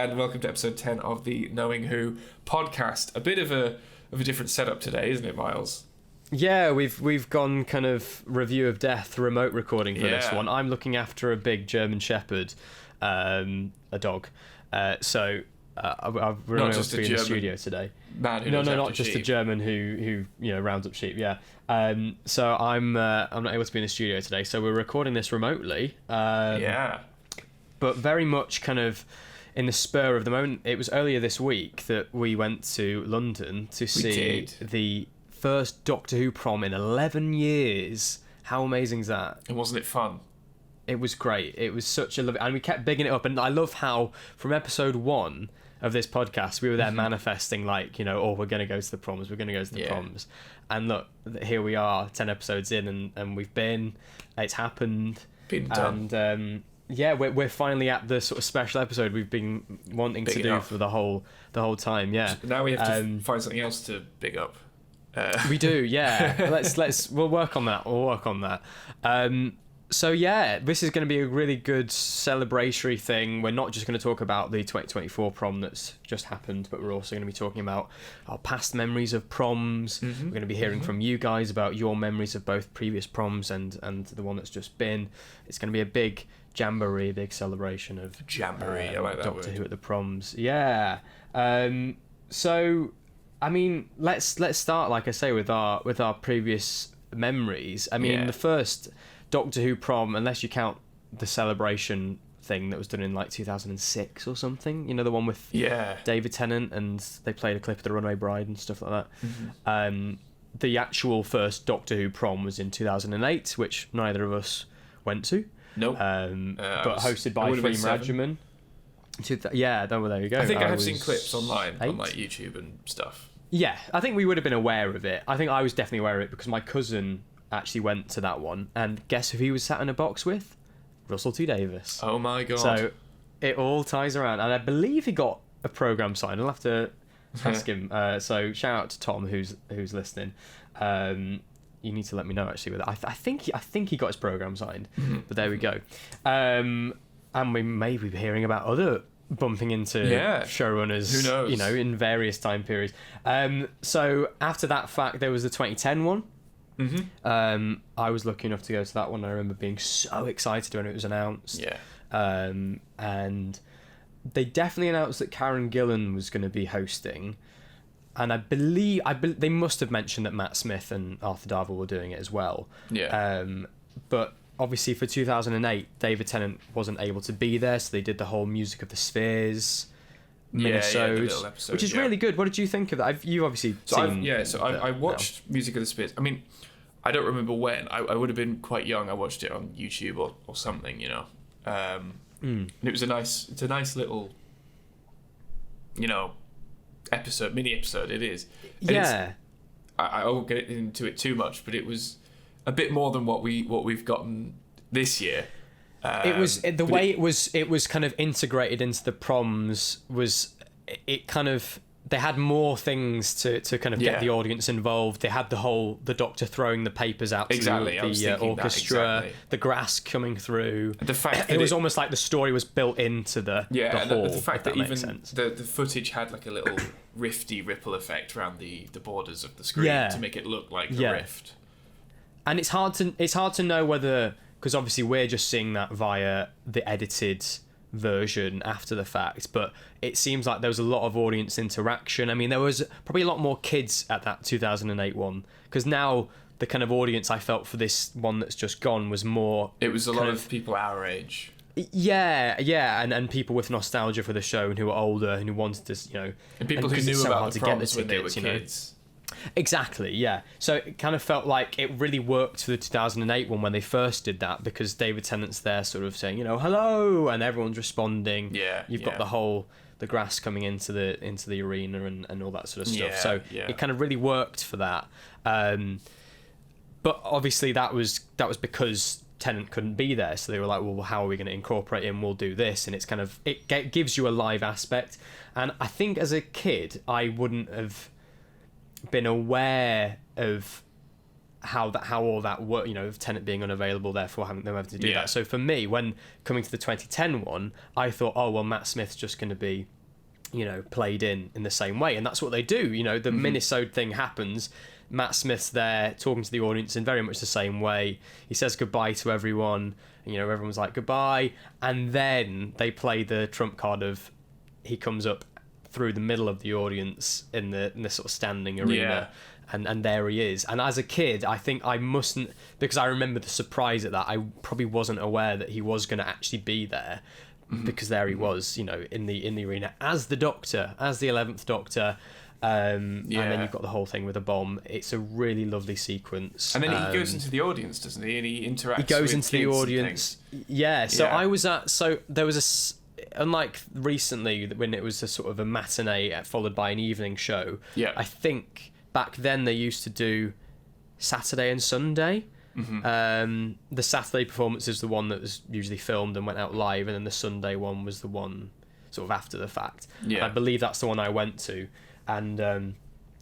and welcome to episode 10 of the Knowing Who podcast. A bit of a different setup today, isn't it, Miles? Yeah, we've gone kind of review of death, remote recording for this one. I'm looking after a big German Shepherd, a dog. So we're not just in the studio today. Man who not just sheep. a German who rounds up sheep. Yeah. So I'm not able to be in the studio today. So we're recording this remotely. But very much kind of in the spur of the moment. It was earlier this week that we went to London to see the first Doctor Who prom in 11 years. How amazing is that? And wasn't it fun? It was great. It was such a lovely... And we kept bigging it up. And I love how, from episode 1 of this podcast, we were there manifesting like, we're going to go to the proms. We're going to go to the proms. And look, here we are, 10 episodes in, and we've been... It's happened. Been done. And... we're finally at the sort of special episode we've been wanting to do for the whole time. Yeah. Now we have to find something else to big up. We do, yeah. We'll work on that. So yeah, this is going to be a really good celebratory thing. We're not just going to talk about the 2024 prom that's just happened, but we're also going to be talking about our past memories of proms. We're going to be hearing from you guys about your memories of both previous proms and the one that's just been. It's going to be a big jamboree, big celebration of jamboree. I like that Doctor word. Who at the proms. Yeah. So, I mean, let's start, like I say, with our previous memories. I mean, the first Doctor Who prom, unless you count the celebration thing that was done in like 2006 or something. The one with David Tennant and they played a clip of the Runaway Bride and stuff like that. The actual first Doctor Who prom was in 2008, which neither of us went to. Nope. But hosted by Freem Rajaman. There you go. I think I have seen clips online on like YouTube and stuff. Yeah, I think we would have been aware of it. I think I was definitely aware of it because my cousin actually went to that one, and guess who he was sat in a box with? Russell T Davies. Oh my god. So it all ties around, and I believe he got a programme signed. I'll have to ask him. So shout out to Tom who's listening. You need to let me know actually with that. I think he got his programme signed, but there we go. And we may be hearing about other bumping into showrunners, who knows, in various time periods. So after that fact, there was the 2010 one. I was lucky enough to go to that one. I remember being so excited when it was announced. And they definitely announced that Karen Gillan was going to be hosting, and I believe they must have mentioned that Matt Smith and Arthur Darvill were doing it as well. But obviously for 2008, David Tennant wasn't able to be there, so they did the whole Music of the Spheres minisodes, which is really good. What did you think of that? You've obviously seen. I watched Music of the Spheres. I mean, I don't remember when. I would have been quite young. I watched it on YouTube or something, And it was a nice little, mini episode. It is. And I won't get into it too much, but it was a bit more than what we've gotten this year. It was kind of integrated into the proms. It kind of, they had more things to kind of get the audience involved. They had the Doctor throwing the papers out to the orchestra, the grass coming through. The fact that it was almost like the story was built into the hall. The fact that even the footage had like a little ripple effect around the borders of the screen to make it look like the rift. And it's hard to know whether, because obviously we're just seeing that via the edited version after the fact, but it seems like there was a lot of audience interaction. I mean, there was probably a lot more kids at that 2008 one, because now the kind of audience I felt for this one that's just gone was more... It was a lot of people our age. And people with nostalgia for the show and who were older and who wanted to, And people who knew about the proms when they were kids. Exactly, yeah. So it kind of felt like it really worked for the 2008 one when they first did that, because David Tennant's there sort of saying, hello, and everyone's responding. You've got the grass coming into the arena and all that sort of stuff. It kind of really worked for that. But obviously that was because Tennant couldn't be there, so they were like, well, how are we going to incorporate him? We'll do this. And it's kind of, it gives you a live aspect. And I think as a kid, I wouldn't have been aware of how all that work, Tenet being unavailable, therefore having them able to do that. So for me, when coming to the 2010 one, I thought, oh well, Matt Smith's just going to be, played in the same way, and that's what they do. The minisode thing happens. Matt Smith's there talking to the audience in very much the same way. He says goodbye to everyone. Everyone's like goodbye, and then they play the trump card of he comes up through the middle of the audience in the sort of standing arena, and there he is. And as a kid, I think I mustn't, because I remember the surprise at that. I probably wasn't aware that he was going to actually be there, because there he was, in the arena as the Doctor, as the 11th Doctor. And then you've got the whole thing with a bomb. It's a really lovely sequence. And then he goes into the audience, doesn't he? And he interacts. He goes with into the audience. Yeah. So I was at. So there was unlike recently when it was a sort of a matinee followed by an evening show. Yeah. I think back then they used to do Saturday and Sunday. The Saturday performance is the one that was usually filmed and went out live, and then the Sunday one was the one sort of after the fact. Yeah. I believe that's the one I went to. And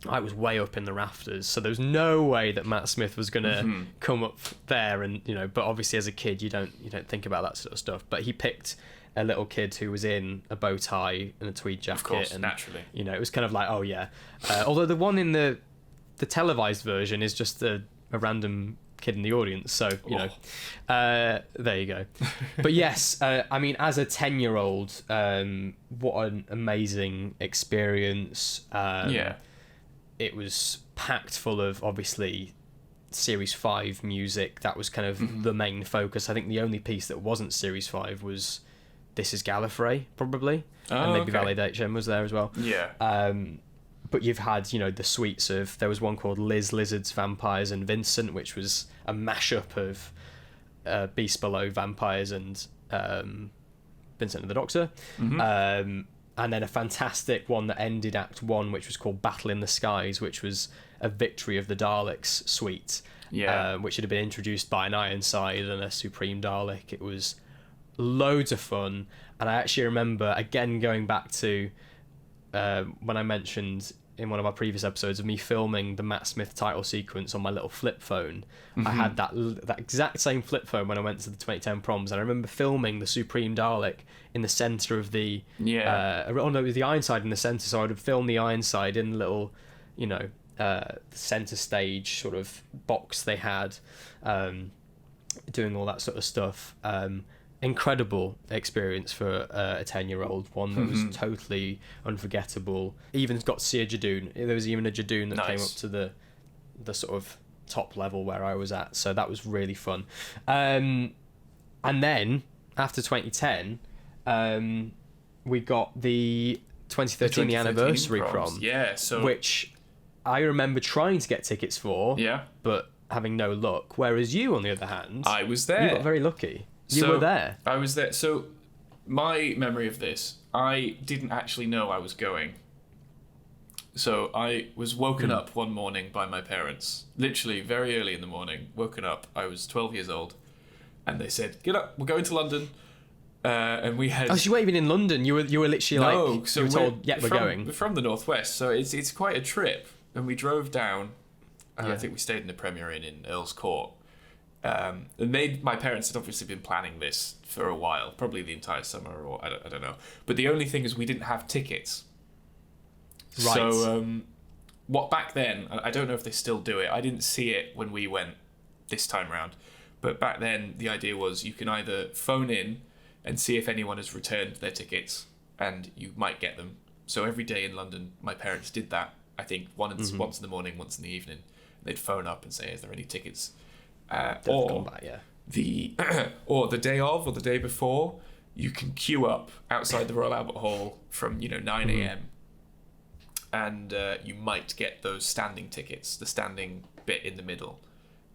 I was way up in the rafters, so there was no way that Matt Smith was gonna come up there, and but obviously as a kid you don't think about that sort of stuff. But he picked a little kid who was in a bow tie and a tweed jacket, of course, and naturally, it was kind of like, oh yeah. Although the one in the televised version is just a random kid in the audience, so there you go. But yes, I mean, as a 10-year-old, what an amazing experience. It was packed full of, obviously, Series 5 music. That was kind of the main focus. I think the only piece that wasn't Series 5 was This Is Gallifrey, probably, and maybe Validation was there as well. But you've had, the suites of... There was one called Liz, Lizards, Vampires and Vincent, which was a mashup of Beast Below, Vampires and Vincent and the Doctor. And then a fantastic one that ended Act 1, which was called Battle in the Skies, which was a Victory of the Daleks suite, which had been introduced by an Ironside and a Supreme Dalek. It was loads of fun. And I actually remember, again, going back to... when I mentioned in one of our previous episodes of me filming the Matt Smith title sequence on my little flip phone, I had that exact same flip phone when I went to the 2010 proms, and I remember filming the Supreme Dalek in the centre of the... it was the Ironside in the centre, so I would have filmed the Ironside in the little, centre stage sort of box they had, doing all that sort of stuff. Incredible experience for a 10-year-old, one that was totally unforgettable. Even got to see a Jadoon. There was even a Jadoon that came up to the sort of top level where I was at, so that was really fun. And then after 2010, we got the 2013 anniversary Prom, which I remember trying to get tickets for, but having no luck. Whereas you, on the other hand, I was there. You got very lucky. You were there. I was there. So my memory of this, I didn't actually know I was going. So I was woken up one morning by my parents, literally very early in the morning, woken up. I was 12 years old, and they said, "Get up, we're going to London." And we had... Oh, so you weren't even in London. You were literally so you were told, yeah, we're going. We're from the Northwest, so it's quite a trip. And we drove down, I think we stayed in the Premier Inn in Earl's Court. And my parents had obviously been planning this for a while, probably the entire summer, or I don't know. But the only thing is we didn't have tickets. Right. So what back then, I don't know if they still do it. I didn't see it when we went this time round. But back then, the idea was you can either phone in and see if anyone has returned their tickets, and you might get them. So every day in London, my parents did that. I think once in the morning, once in the evening. They'd phone up and say, "Is there any tickets?" Or the day of or the day before, you can queue up outside the Royal Albert Hall from 9 a.m. and you might get those standing tickets, the standing bit in the middle.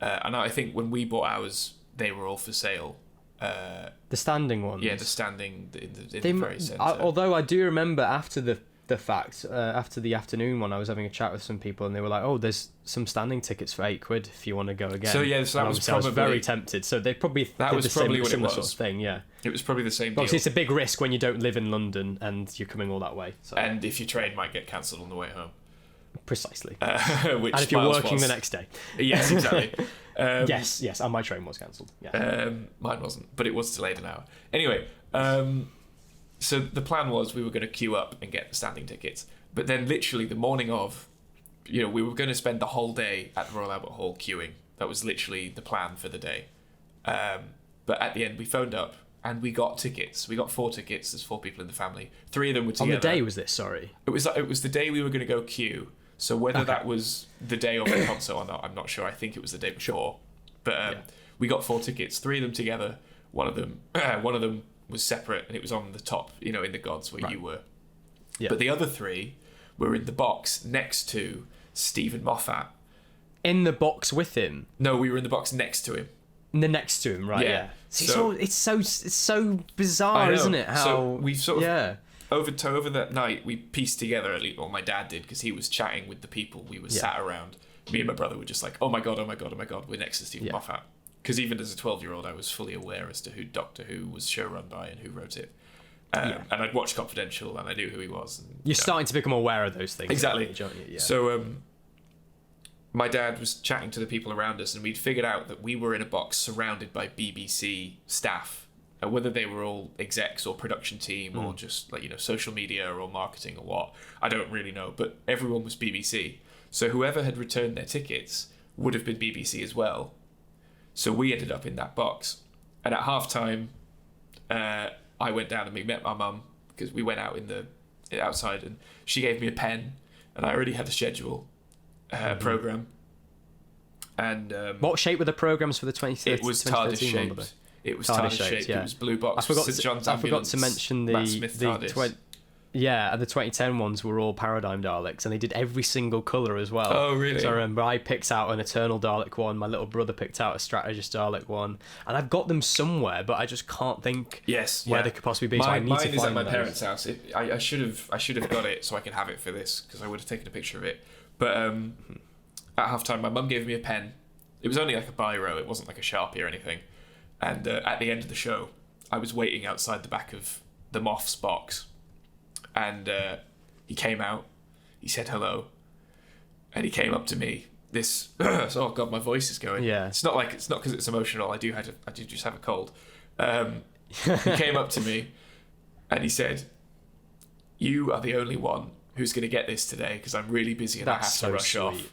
And I think when we bought ours, they were all for sale. The standing ones. Yeah, the standing in the very centre. Although I do remember after the fact, after the afternoon one, I was having a chat with some people, and they were like, "Oh, there's some standing tickets for £8 if you want to go again." So yeah, so that was probably... I was very tempted. So they probably that was probably what it was. Sort of thing. Yeah, it was probably the same deal. Obviously, it's a big risk when you don't live in London and you're coming all that way. So. And if your train might get cancelled on the way home. Precisely. Which and if you're Miles working was. the next day. Yes, exactly. Yes, and my train was cancelled. Yeah. Mine wasn't, but it was delayed an hour. Anyway, so the plan was we were going to queue up and get the standing tickets, but then literally the morning of, we were going to spend the whole day at the Royal Albert Hall queuing. That was literally the plan for the day. But at the end, we phoned up and we got tickets. We got 4 tickets. There's 4 people in the family. 3 of them were together. On the day was this? Sorry. It was the day we were going to go queue. So whether that was the day of the concert or not, I'm not sure. I think it was the day before. Sure. But we got 4 tickets. 3 of them together. One of them was separate, and it was on the top, in the gods where you were. Yeah. But the other 3 were in the box next to Stephen Moffat. In the box with him? No, we were in the box next to him. Next to him, right? Yeah. It's so bizarre, isn't it? How so we sort of over that night we pieced together, or my dad did, because he was chatting with the people we were sat around. Me and my brother were just like, oh my god, we're next to Stephen Moffat. Because even as a 12-year-old, I was fully aware as to who Doctor Who was showrun by and who wrote it. And I'd watched Confidential and I knew who he was. And, You're starting to become aware of those things. Exactly. So my dad was chatting to the people around us, and we'd figured out that we were in a box surrounded by BBC staff. Whether they were all execs or production team or just social media or marketing or what, I don't really know. But everyone was BBC. So whoever had returned their tickets would have been BBC as well. So we ended up in that box. And at halftime, I went down and we met my mum, because we went out outside, and she gave me a pen, and I already had a schedule program. And what shape were the programs for the 2013? It was TARDIS shaped. It was TARDIS shaped. Yeah. It was blue box. I forgot to mention the and the 2010 ones were all Paradigm Daleks, and they did every single colour as well. Oh, really? So I remember I picked out an Eternal Dalek one, my little brother picked out a Strategist Dalek one, and I've got them somewhere, but I just can't think where they could possibly be. Mine is at my parents' house. I should have got it so I could have it for this, because I would have taken a picture of it. But at halftime, my mum gave me a pen. It was only like a biro. It wasn't like a Sharpie or anything. And at the end of the show, I was waiting outside the back of the Moff's box. And he came out, he said hello, and he came up to me. Oh god, my voice is going. Yeah. It's not because it's emotional. I do just have a cold. He came up to me, and he said, "You are the only one who's going to get this today, because I'm really busy and I have to rush off."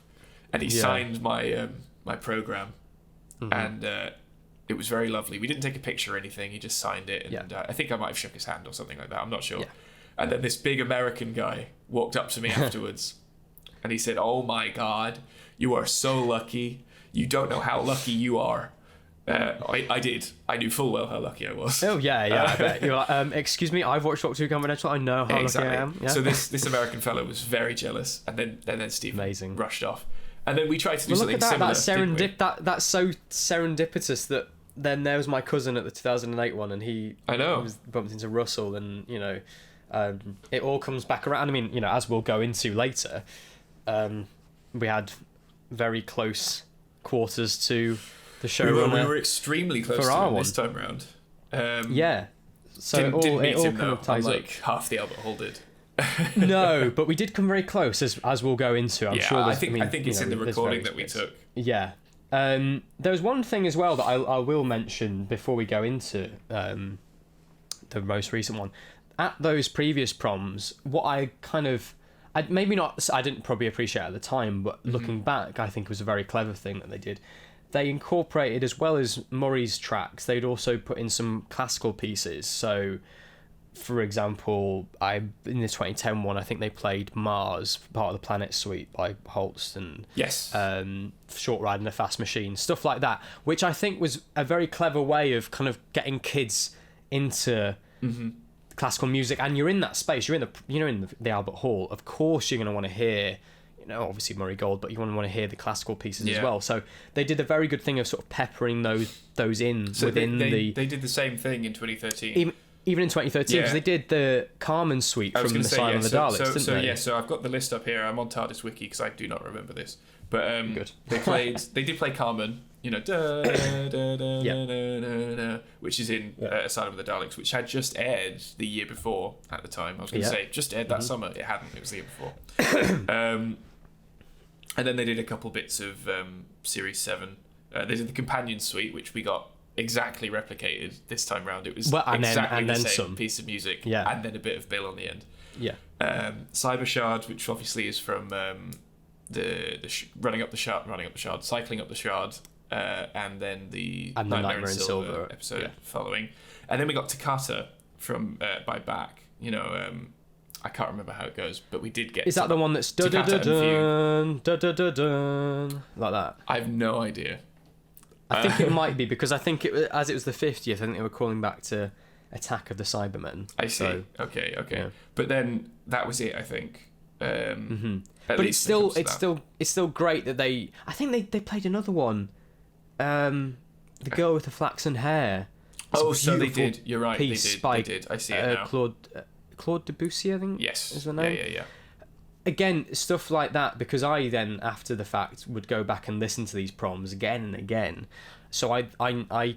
And he signed my my program, and it was very lovely. We didn't take a picture or anything. He just signed it, and I think I might have shook his hand or something like that. I'm not sure. Yeah. And then this big American guy walked up to me afterwards, and he said, "Oh my God, you are so lucky. You don't know how lucky you are." I did. I knew full well how lucky I was. Oh yeah. I bet. You're like, excuse me, I've watched Doctor Who Confidential. I know how lucky I am. Yeah. So this American fellow was very jealous, and then Steve rushed off, and then we tried to do something similar. That's so serendipitous that then there was my cousin at the 2008 one, and he was bumped into Russell, and it all comes back around. I mean, as we'll go into later, we had very close quarters to the showrunner. We were extremely close to him this time round. So didn't meet him, kind of ties up. Half the Albert Hall did. No, but we did come very close, as we'll go into. I'm sure. I think it's in the recording that we took. Yeah. There was one thing as well that I will mention before we go into the most recent one. At those previous proms, what I didn't probably appreciate at the time, but looking back, I think it was a very clever thing that they did. They incorporated, as well as Murray's tracks, they'd also put in some classical pieces. So, for example, in the 2010 one, I think they played Mars, part of the Planet Suite by Holst, and Short Ride in a Fast Machine, stuff like that, which I think was a very clever way of kind of getting kids into classical music. And you're in that space, you're in the Albert Hall. Of course, you're going to want to hear, obviously Murray Gold, but you want to hear the classical pieces as well. So they did a very good thing of sort of peppering those in within They did the same thing in 2013. Even in 2013, because they did the Carmen suite from the Sign of the Daleks, didn't they? So I've got the list up here. I'm on TARDIS Wiki because I do not remember this. But good. They did play Carmen, da, da, da, da, da, da, which is in Asylum of the Daleks, which had just aired the year before at the time. I was going to say, just aired that summer. It hadn't. It was the year before. And then they did a couple bits of Series 7. They did the Companion Suite, which we got exactly replicated this time round. It was exactly the same piece of music, and then a bit of Bill on the end. Yeah. Cyber Shard, which obviously is from Running Up the Shard, Cycling Up the Shard, and then the Nightmare in Silver episode following. And then we got Toccata from by Back. You know, I can't remember how it goes, but we did get... Is that the one that's dun-dun-dun-dun, dun-dun-dun-dun, like that? I have no idea. I think it might be, because I think as it was the 50th, I think they were calling back to Attack of the Cybermen. I see. So, okay. Yeah. But then that was it, I think. But it's still great that they... I think they played another one. The girl with the flaxen hair. So they did. You're right. They did. I see it now. Claude Debussy, I think. Yes. Is the name? Yeah. Again, stuff like that, because I then, after the fact, would go back and listen to these proms again and again. So I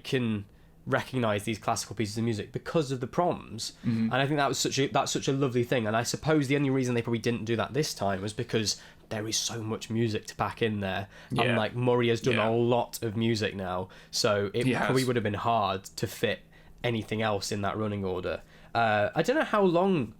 can recognise these classical pieces of music because of the proms. And I think that's such a lovely thing. And I suppose the only reason they probably didn't do that this time was because there is so much music to pack in there. Yeah. And like Murray has done a lot of music now, so it probably would have been hard to fit anything else in that running order. I don't know how long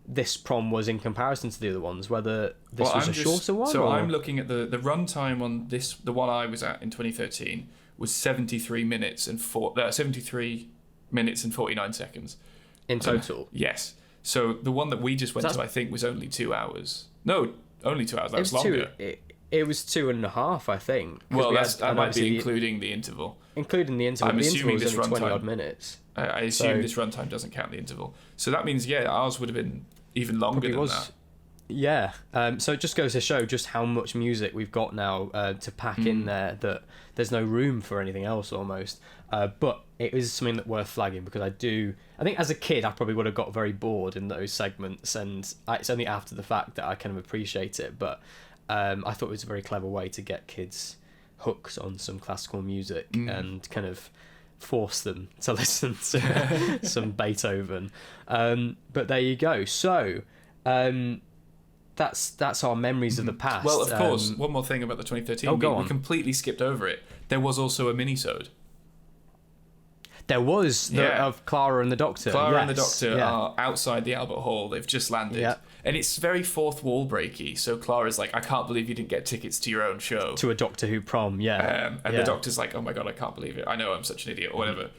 this prom was in comparison to the other ones, whether this was a shorter one. So I'm looking at the run time on this, the one I was at in 2013 was 73 minutes and 49 seconds in total. Yes. So the one that we just went to, I think, was only 2 hours. No, only 2 hours. That was longer. It was 2.5, I think. Well, that might be including the interval. Including the interval. I'm assuming this run 20 time, odd minutes. I assume this runtime doesn't count the interval. So that means, ours would have been even longer than that. Yeah. So it just goes to show just how much music we've got now to pack in there, that there's no room for anything else almost. But it is something that worth flagging, because I think as a kid I probably would have got very bored in those segments, and it's only after the fact that I kind of appreciate it. But I thought it was a very clever way to get kids hooked on some classical music and kind of force them to listen to some Beethoven. But there you go. So that's our memories of the past. Well, of course, one more thing about the 2013. We completely skipped over it. There was also a minisode. There was of Clara and the Doctor. And the Doctor are outside the Albert Hall. They've just landed. And it's very fourth wall breaky. So Clara's like, I can't believe you didn't get tickets to your own show. To a Doctor Who prom, the Doctor's like, oh my God, I can't believe it. I know I'm such an idiot or whatever.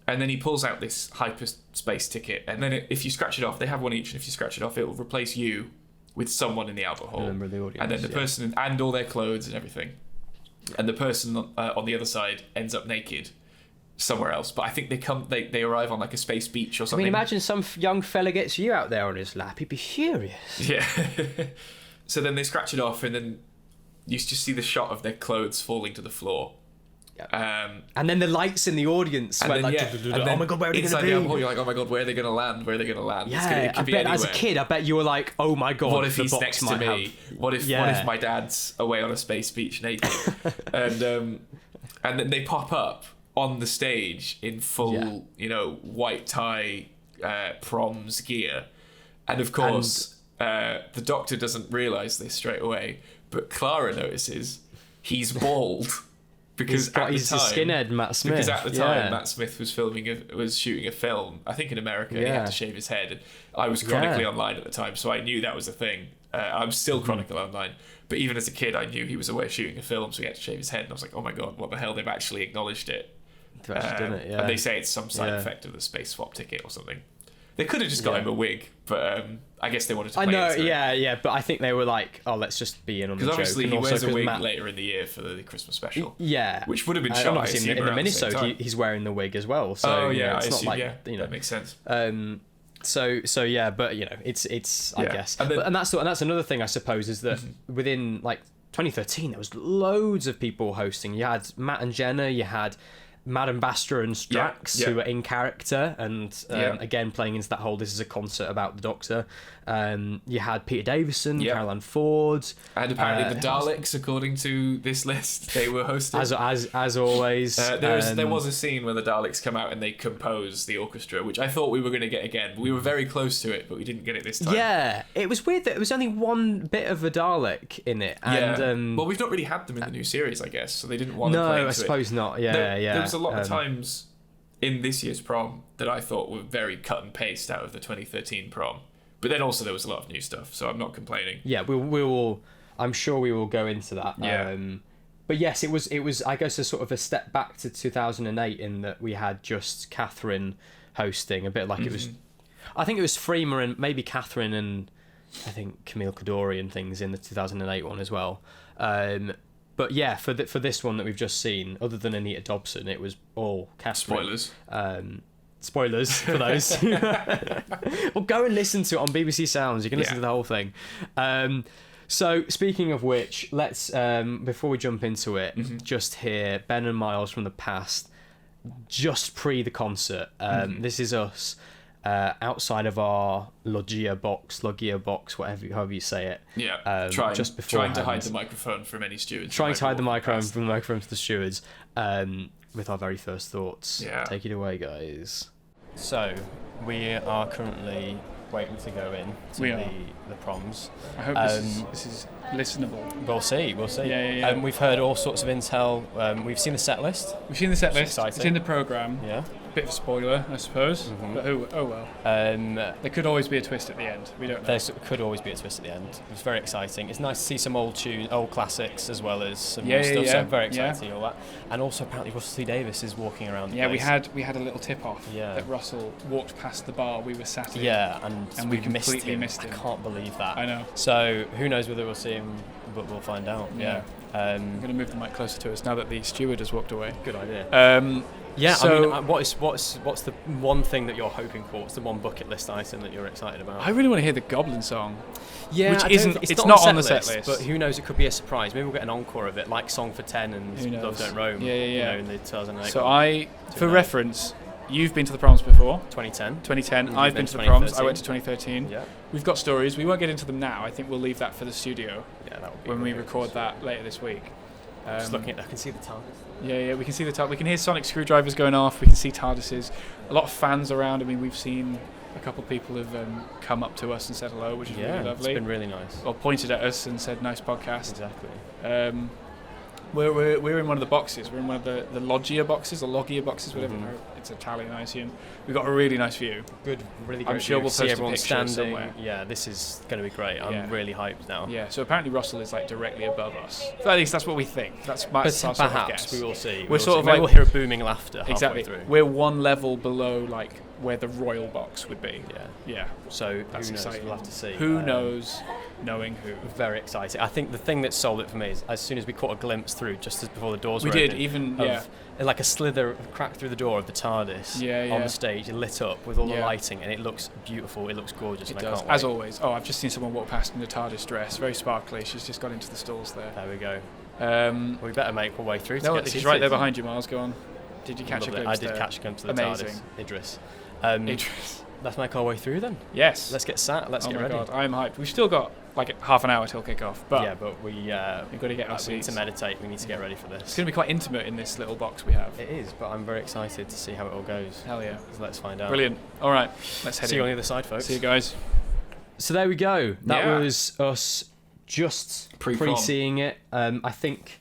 And then he pulls out this hyperspace ticket. And then if you scratch it off, they have one each. And if you scratch it off, it will replace you with someone in the Albert Hall. A member of the audience, and then the person, and all their clothes and everything. And the person on the other side ends up naked somewhere else, but I think they arrive on like a space beach or something. I mean, imagine some young fella gets you out there on his lap, he'd be furious. Yeah. So then they scratch it off, and then you just see the shot of their clothes falling to the floor. And then the lights in the audience went like, oh my God, where are they going to be? You're like, oh my God, where are they going to land? Yeah, I bet as a kid, I bet you were like, oh my God, what if he's next to me? What if my dad's away on a space beach naked? And then they pop up on the stage in full, white tie, Proms gear. And of course, the Doctor doesn't realise this straight away, but Clara notices he's bald. Because he's got his skinhead, Matt Smith. Because at the time, Matt Smith was shooting a film. I think in America, he had to shave his head. And I was chronically online at the time, so I knew that was a thing. I'm still chronically online, but even as a kid, I knew he was away shooting a film, so he had to shave his head. And I was like, oh my God, what the hell? They've actually acknowledged it. And they say it's some side effect of the space swap ticket or something. They could have just got him a wig, but I guess they wanted to play into it. But I think they were like, oh, let's just be in on the joke. Because obviously he wears a wig later in the year for the Christmas special. Yeah. Which would have been shot, in the minisode, he's wearing the wig as well. So, it's not like, that makes sense. So yeah, but it's I guess. And that's another thing, I suppose, is that within like 2013, there was loads of people hosting. You had Matt and Jenna, you had Madame Bastra and Strax, who were in character, and again playing into that whole this is a concert about the Doctor. You had Peter Davison, Caroline Ford, and apparently the Daleks, according to this list, they were hosting. As always, there was a scene where the Daleks come out and they compose the orchestra, which I thought we were going to get again. We were very close to it, but we didn't get it this time. Yeah, it was weird that it was only one bit of a Dalek in it. And, well, we've not really had them in the new series, I guess, so they didn't want to play into it. No, I suppose not. There was a lot of times in this year's prom that I thought were very cut and paste out of the 2013 prom. But then also there was a lot of new stuff, so I'm not complaining. Yeah, we will. I'm sure we will go into that. Yeah. But yes, it was. I guess a sort of a step back to 2008 in that we had just Catherine hosting, a bit like it was. I think it was Freema and maybe Catherine and I think Camille Coduri and things in the 2008 one as well. But yeah, for this one that we've just seen, other than Anita Dobson, it was all Catherine. Spoilers. Spoilers for those. Well, go and listen to it on BBC Sounds. You can listen to the whole thing. So, speaking of which, let's, before we jump into it, just hear Ben and Miles from the past, just pre the concert. This is us outside of our Loggia box, however you say it. Yeah, just beforehand. Trying to hide the microphone from any stewards. Trying to hide the microphone to the stewards. With our very first thoughts. Yeah. Take it away, guys. So, we are currently waiting to go in to the proms. I hope this is listenable. We'll see. Yeah. We've heard all sorts of intel. We've seen the set list. It's in the programme. Yeah. Bit of a spoiler, I suppose. But oh well. There could always be a twist at the end. We don't know. There could always be a twist at the end. It was very exciting. It's nice to see some old classics as well as some new stuff. So very exciting, all that. And also apparently Russell T Davies is walking around. Yeah, we had a little tip off that Russell walked past the bar we were sat in. Yeah, and we completely missed him. I can't believe that. I know. So who knows whether we'll see him, but we'll find out. Yeah. I'm going to move the mic closer to us now that the steward has walked away. Good idea. Yeah. So, I mean, what's the one thing that you're hoping for? What's the one bucket list item that you're excited about? I really want to hear the Goblin song. Yeah, which it's not on the set list, but who knows? It could be a surprise. Maybe we'll get an encore of it, like Song for 10 and Love Don't Roam. Yeah. You know, in the 2008. So for reference, you've been to the proms before. 2010. I've been to the proms. I went to 2013. Yeah. We've got stories. We won't get into them now. I think we'll leave that for the studio. Yeah, that would be when we record that later this week. Just looking at, I can see the TARDIS. Yeah, we can see the TARDIS. We can hear sonic screwdrivers going off. We can see TARDISes. A lot of fans around. I mean, we've seen a couple of people have come up to us and said hello, which is really lovely. It's been really nice. Or pointed at us and said, "Nice podcast." Exactly. We're in one of the boxes. We're in one of the Loggia boxes or Loggia boxes, whatever. It's Italian, I assume. We've got a really nice view. Really great. I'm sure view. we'll see post everyone a picture standing. somewhere. Yeah, this is going to be great. I'm really hyped now. Yeah. So apparently Russell is like directly above us. At least that's what we think. That's our sort of guess. We will see. We're sort of like we'll hear a booming laughter exactly. halfway through. We're one level below like where the royal box would be. Yeah. So that's who knows? exciting. We'll have to see. Who knows? Knowing who. Very exciting. I think the thing that sold it for me is as soon as we caught a glimpse through, just as before the doors were open, like a slither crack through the door of the TARDIS on the stage, lit up with all the lighting, and it looks beautiful. It looks gorgeous. It and does. I can't wait. As always. Oh, I've just seen someone walk past in a TARDIS dress, very sparkly. She's just got into the stalls there. There we go. We better make our way through. She's right there behind you, Miles. Go on. Did you catch a glimpse? I did catch a glimpse of the TARDIS. Idris. Let's make our way through then. Yes. Let's get sat. Let's get ready. Oh my God, I'm hyped. We've still got like half an hour till kick off. But we've got to get our seats. We need to meditate. We need to get ready for this. It's going to be quite intimate in this little box we have. It is, but I'm very excited to see how it all goes. Hell yeah. So let's find out. Brilliant. All right. Let's head in. See you on the other side, folks. See you guys. So there we go. That was us just pre-seeing it. I think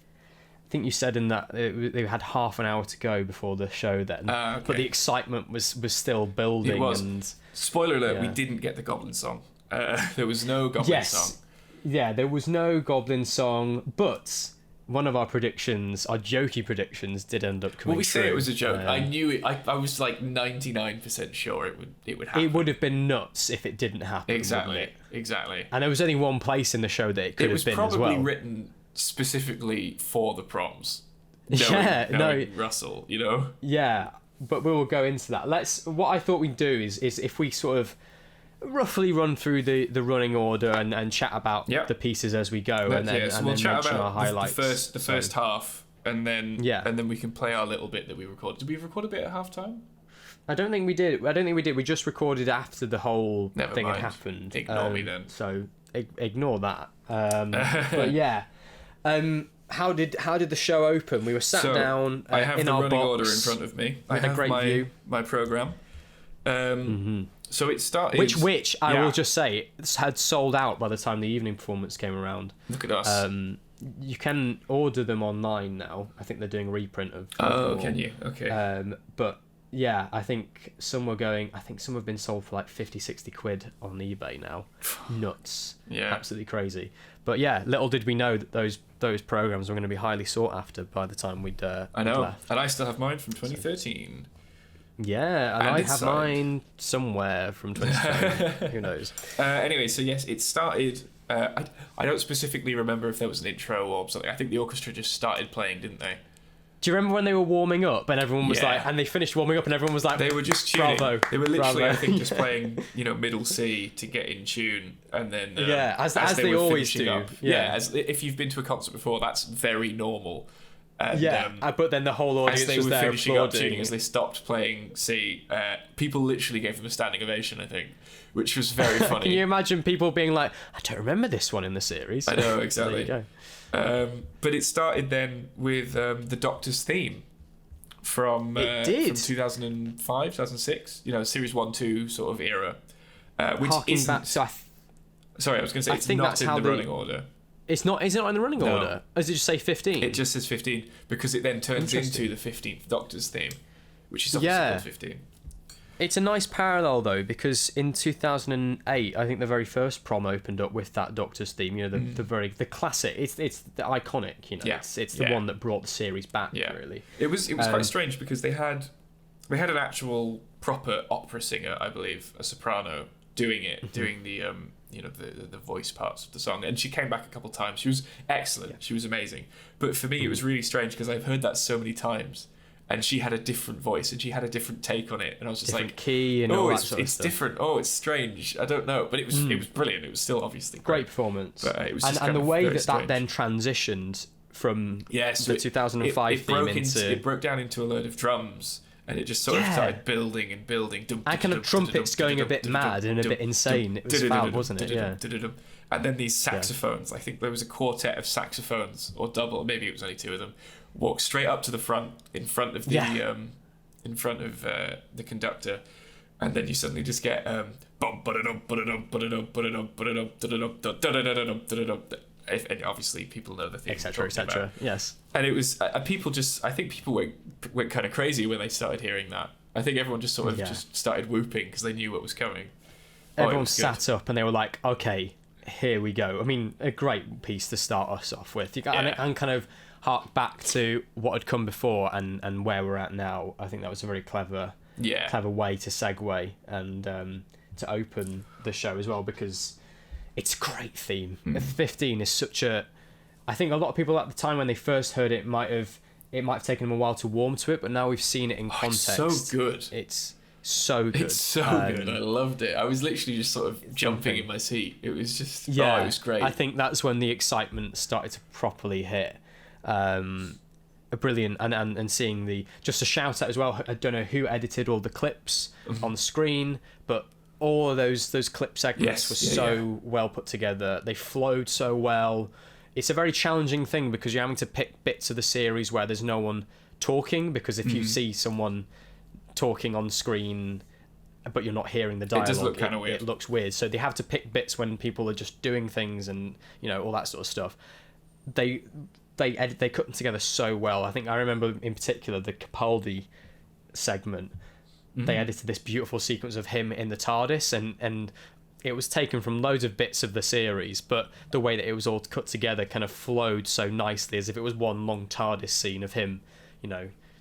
you said in that they had half an hour to go before the show then, but the excitement was still building. It was. And spoiler alert: we didn't get the Goblin song. There was no Goblin song. Yeah, there was no Goblin song, but one of our predictions, our jokey predictions, did end up coming true. Well, we say it was a joke. I knew it. I was like 99% sure it would happen. It would have been nuts if it didn't happen. Exactly. And there was only one place in the show that it could have been as well. It was probably written specifically for the proms. Knowing Russell, you know. Yeah, but we will go into that. What I thought we'd do is if we sort of roughly run through the running order and chat about the pieces as we go, and then we'll chat mention about our highlights. The first half, and then we can play our little bit that we recorded. Did we record a bit at halftime? I don't think we did. We just recorded after the whole thing had happened. Ignore me then. So ignore that. But yeah. How did the show open? We were sat down I have in the our running box order in front of me. I with a have great view. my program. So it started. Which I will just say had sold out by the time the evening performance came around. Look at us. You can order them online now. I think they're doing a reprint of. Oh, can you? Okay. But yeah, I think some have been sold for like 50, 60 quid on eBay now. Nuts. Yeah. Absolutely crazy. But yeah, little did we know that those programs were going to be highly sought after by the time we'd I know. left. And I still have mine from 2013. Yeah, and I have mine somewhere from 2012. Who knows? Anyway, so yes, it started. I don't specifically remember if there was an intro or something. I think the orchestra just started playing, didn't they? Do you remember when they were warming up and everyone was like, and they finished warming up and everyone was like, they were just tuning. Bravo, they were literally, bravo. I think, just playing, middle C to get in tune, and then as they were always finishing do. up, as if you've been to a concert before, that's very normal. And, but then the whole audience as they was were there finishing up applauding. tuning, as they stopped playing C, people literally gave them a standing ovation, I think, which was very funny. Can you imagine people being like, I don't remember this one in the series? I know, exactly. There you go. But it started then with the Doctor's theme from 2005, 2006, series 1-2 sort of era, which isn't. Sorry, I was going to say it's not in the running order. It's not. Is it not in the running No. order? Or does it just say 15? It just says 15 because it then turns into the 15th Doctor's theme, which is obviously called 15. It's a nice parallel though, because in 2008, I think the very first Prom opened up with that Doctor's theme. The classic. It's the iconic. It's the one that brought the series back. Yeah. Really. It was quite strange because they had an actual proper opera singer, I believe, a soprano, doing the the voice parts of the song, and she came back a couple of times. She was excellent. She was amazing. But for me, it was really strange because I've heard that so many times. And she had a different voice, and she had a different take on it, and I was just different like, key and all that sort of stuff. It's different. Oh, it's strange. I don't know, but it was brilliant. It was still obviously great performance. But it was just and the way that strange. then transitioned from the 2005 theme into it broke down into a load of drums, and it just sort of started building and building. And kind of trumpets going a bit mad and a bit insane. It was fab, wasn't it? Yeah. And then these saxophones. I think there was a quartet of saxophones, or double. Maybe it was only two of them. Walk straight up to the front, in front of the the conductor, and then you suddenly just get and obviously people know the theme, etc. Yes, and it was people just. I think people went kind of crazy when they started hearing that. I think everyone just sort of just started whooping because they knew what was coming. Everyone sat up and they were like, "Okay, here we go." I mean, a great piece to start us off with. And kind of hark back to what had come before and where we're at now. I think that was a very clever way to segue and to open the show as well, because it's a great theme. 15 is such a. I think a lot of people at the time when they first heard it might have taken them a while to warm to it, but now we've seen it in context. It's so good. It's so good. It's so good. I loved it. I was literally just sort of jumping in my seat. It was just it was great. I think that's when the excitement started to properly hit. Brilliant, and seeing just a shout out as well. I don't know who edited all the clips on the screen, but all of those clip segments were so well put together. They flowed so well. It's a very challenging thing because you're having to pick bits of the series where there's no one talking, because if you see someone talking on screen but you're not hearing the dialogue, it does look kind of weird. It looks weird, so they have to pick bits when people are just doing things and all that sort of stuff. They cut them together so well. I think I remember in particular the Capaldi segment. They edited this beautiful sequence of him in the TARDIS, and it was taken from loads of bits of the series, but the way that it was all cut together kind of flowed so nicely, as if it was one long TARDIS scene of him,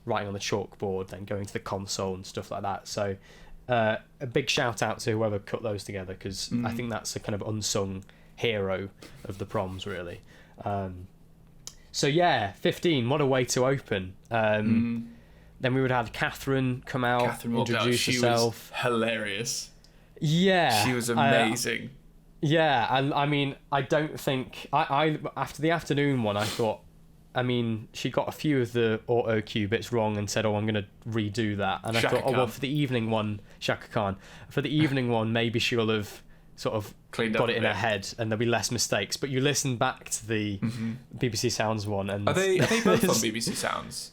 writing on the chalkboard, then going to the console and stuff like that. So a big shout out to whoever cut those together, because I think that's a kind of unsung hero of the Proms, really. So yeah, 15, what a way to open. Then we would have Catherine come out, introduce herself. Was hilarious. Yeah. She was amazing. And I mean, I don't think... I after the afternoon one, I thought, I mean, she got a few of the auto cue bits wrong and said, "Oh, I'm going to redo that." And I Shaka thought, "Oh, well, Khan. for the evening one, Shaka Khan, for the evening one, maybe she will have sort of Cleaned up got a it in bit. her head, and there'll be less mistakes." But you listen back to the BBC Sounds one, and Are they both on BBC Sounds?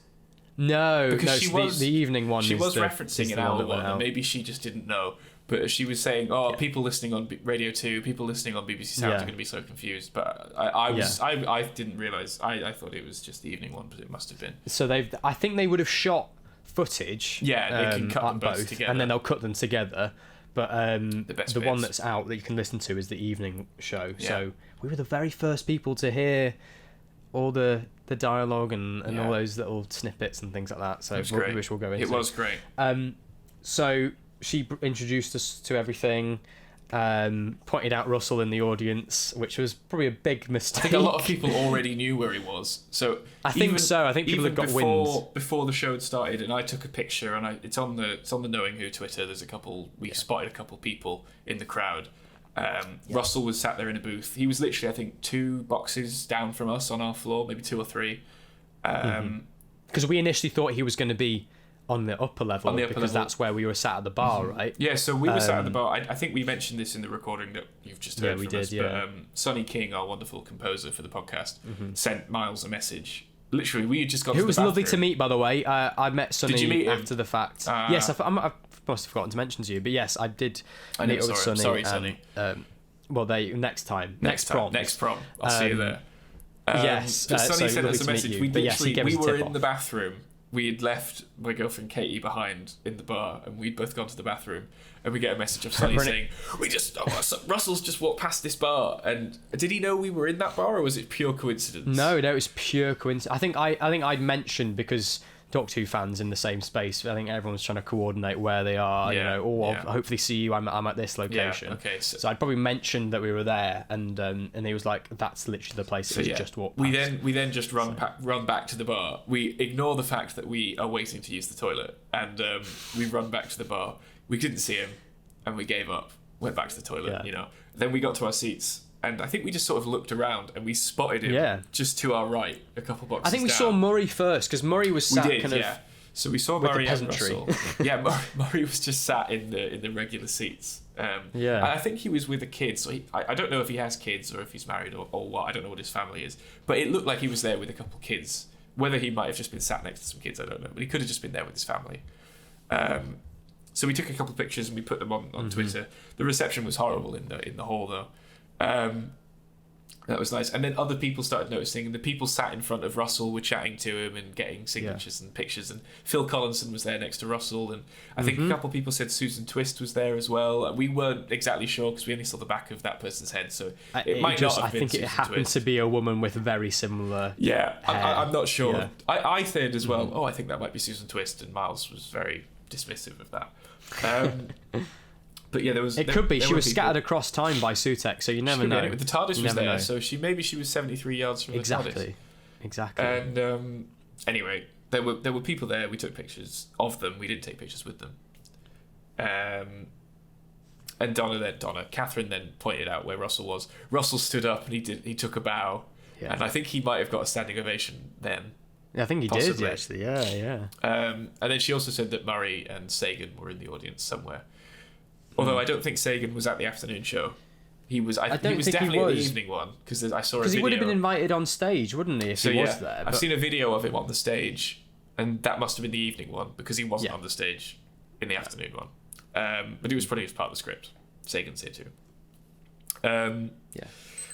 No, Because no, she it's was the evening one. She is was the, referencing is an the hour that one, went and out. maybe she just didn't know. But she was saying, people listening on Radio 2, people listening on BBC Sounds are going to be so confused. But I didn't realise. I thought it was just the evening one, but it must have been. So I think they would have shot footage. Yeah, they can cut them both together. and then they'll cut them together. But the one bits. that's out that you can listen to is the evening show. Yeah. So we were the very first people to hear all the dialogue and all those little snippets and things like that. So which we'll go into. It was great. So she introduced us to everything, pointed out Russell in the audience, which was probably a big mistake. I think a lot of people already knew where he was. So I think so. I think people had got wind before the show had started, and I took a picture, and it's on the Knowing Who Twitter. There's a couple. We spotted a couple people in the crowd. Russell was sat there in a booth. He was literally, I think, 2 boxes down from us on our floor, maybe 2 or 3. Because we initially thought he was going to be on the upper level, because that's where we were sat at the bar, right? Yeah, so we were sat at the bar. I think we mentioned this in the recording that you've just heard we from us. did, yeah. But Sonny King, our wonderful composer for the podcast, sent Miles a message. Literally, we had just got to the bathroom. It was lovely to meet, by the way. I met Sonny Did you meet him? after the fact. Yes, I must have forgotten to mention to you, but yes, I did meet up with Sonny. Sorry, Sonny. Well, next time. Next prom. I'll see you there. Yes. But Sonny so sent us a lovely to meet message. you. We But yes, he literally gave us a were tip in the off. bathroom. We had left my girlfriend Katie behind in the bar, and we'd both gone to the bathroom. And we get a message of Sonny saying, Russell's just walked past this bar. And did he know we were in that bar, or was it pure coincidence? No, it was pure coincidence. I think I'd mentioned, because Doctor Who fans in the same space, I think everyone's trying to coordinate where they are. Yeah, I'll hopefully see you. I'm at this location. Yeah, okay. So I'd probably mentioned that we were there, and he was like, "That's literally the place." It was just walked past. We then just run back to the bar. We ignore the fact that we are waiting to use the toilet, and we run back to the bar. We couldn't see him, and we gave up. Went back to the toilet. Then we got to our seats. And I think we just sort of looked around and we spotted him just to our right, a couple boxes I think we down. saw Murray first, because Murray was sat So we saw with Murray the and peasantry. Russell. Murray was just sat in the regular seats. I think he was with a kid. So I don't know if he has kids or if he's married or what. I don't know what his family is. But it looked like he was there with a couple kids. Whether he might have just been sat next to some kids, I don't know. But he could have just been there with his family. So we took a couple of pictures and we put them on Twitter. The reception was horrible in the hall though. That was nice. And then other people started noticing, and the people sat in front of Russell were chatting to him and getting signatures and pictures. And Phil Collinson was there next to Russell, and I think a couple of people said Susan Twist was there as well. We weren't exactly sure because we only saw the back of that person's head, so it might not have been I think Susan it happened Twist. to be a woman with very similar. Yeah, I'm not sure. Yeah. I said as well. I think that might be Susan Twist, and Miles was very dismissive of that. But yeah, there was. It could be. She was scattered across time by Sutek, so you never know. The TARDIS was there, know. so maybe she was 73 yards from the TARDIS. Exactly. And anyway, there were people there. We took pictures of them. We didn't take pictures with them. And Catherine then pointed out where Russell was. Russell stood up and he took a bow, and I think he might have got a standing ovation then. Yeah, I think he possibly. did actually. Yeah. And then she also said that Murray and Sagan were in the audience somewhere. Although I don't think Sagan was at the afternoon show. He was definitely at the evening one, because I saw a video. Because he would have been invited on stage, wouldn't he, if he was there? I've seen a video of him on the stage, and that must have been the evening one, because he wasn't on the stage in the afternoon one. But he was probably as part of the script. Sagan's here too.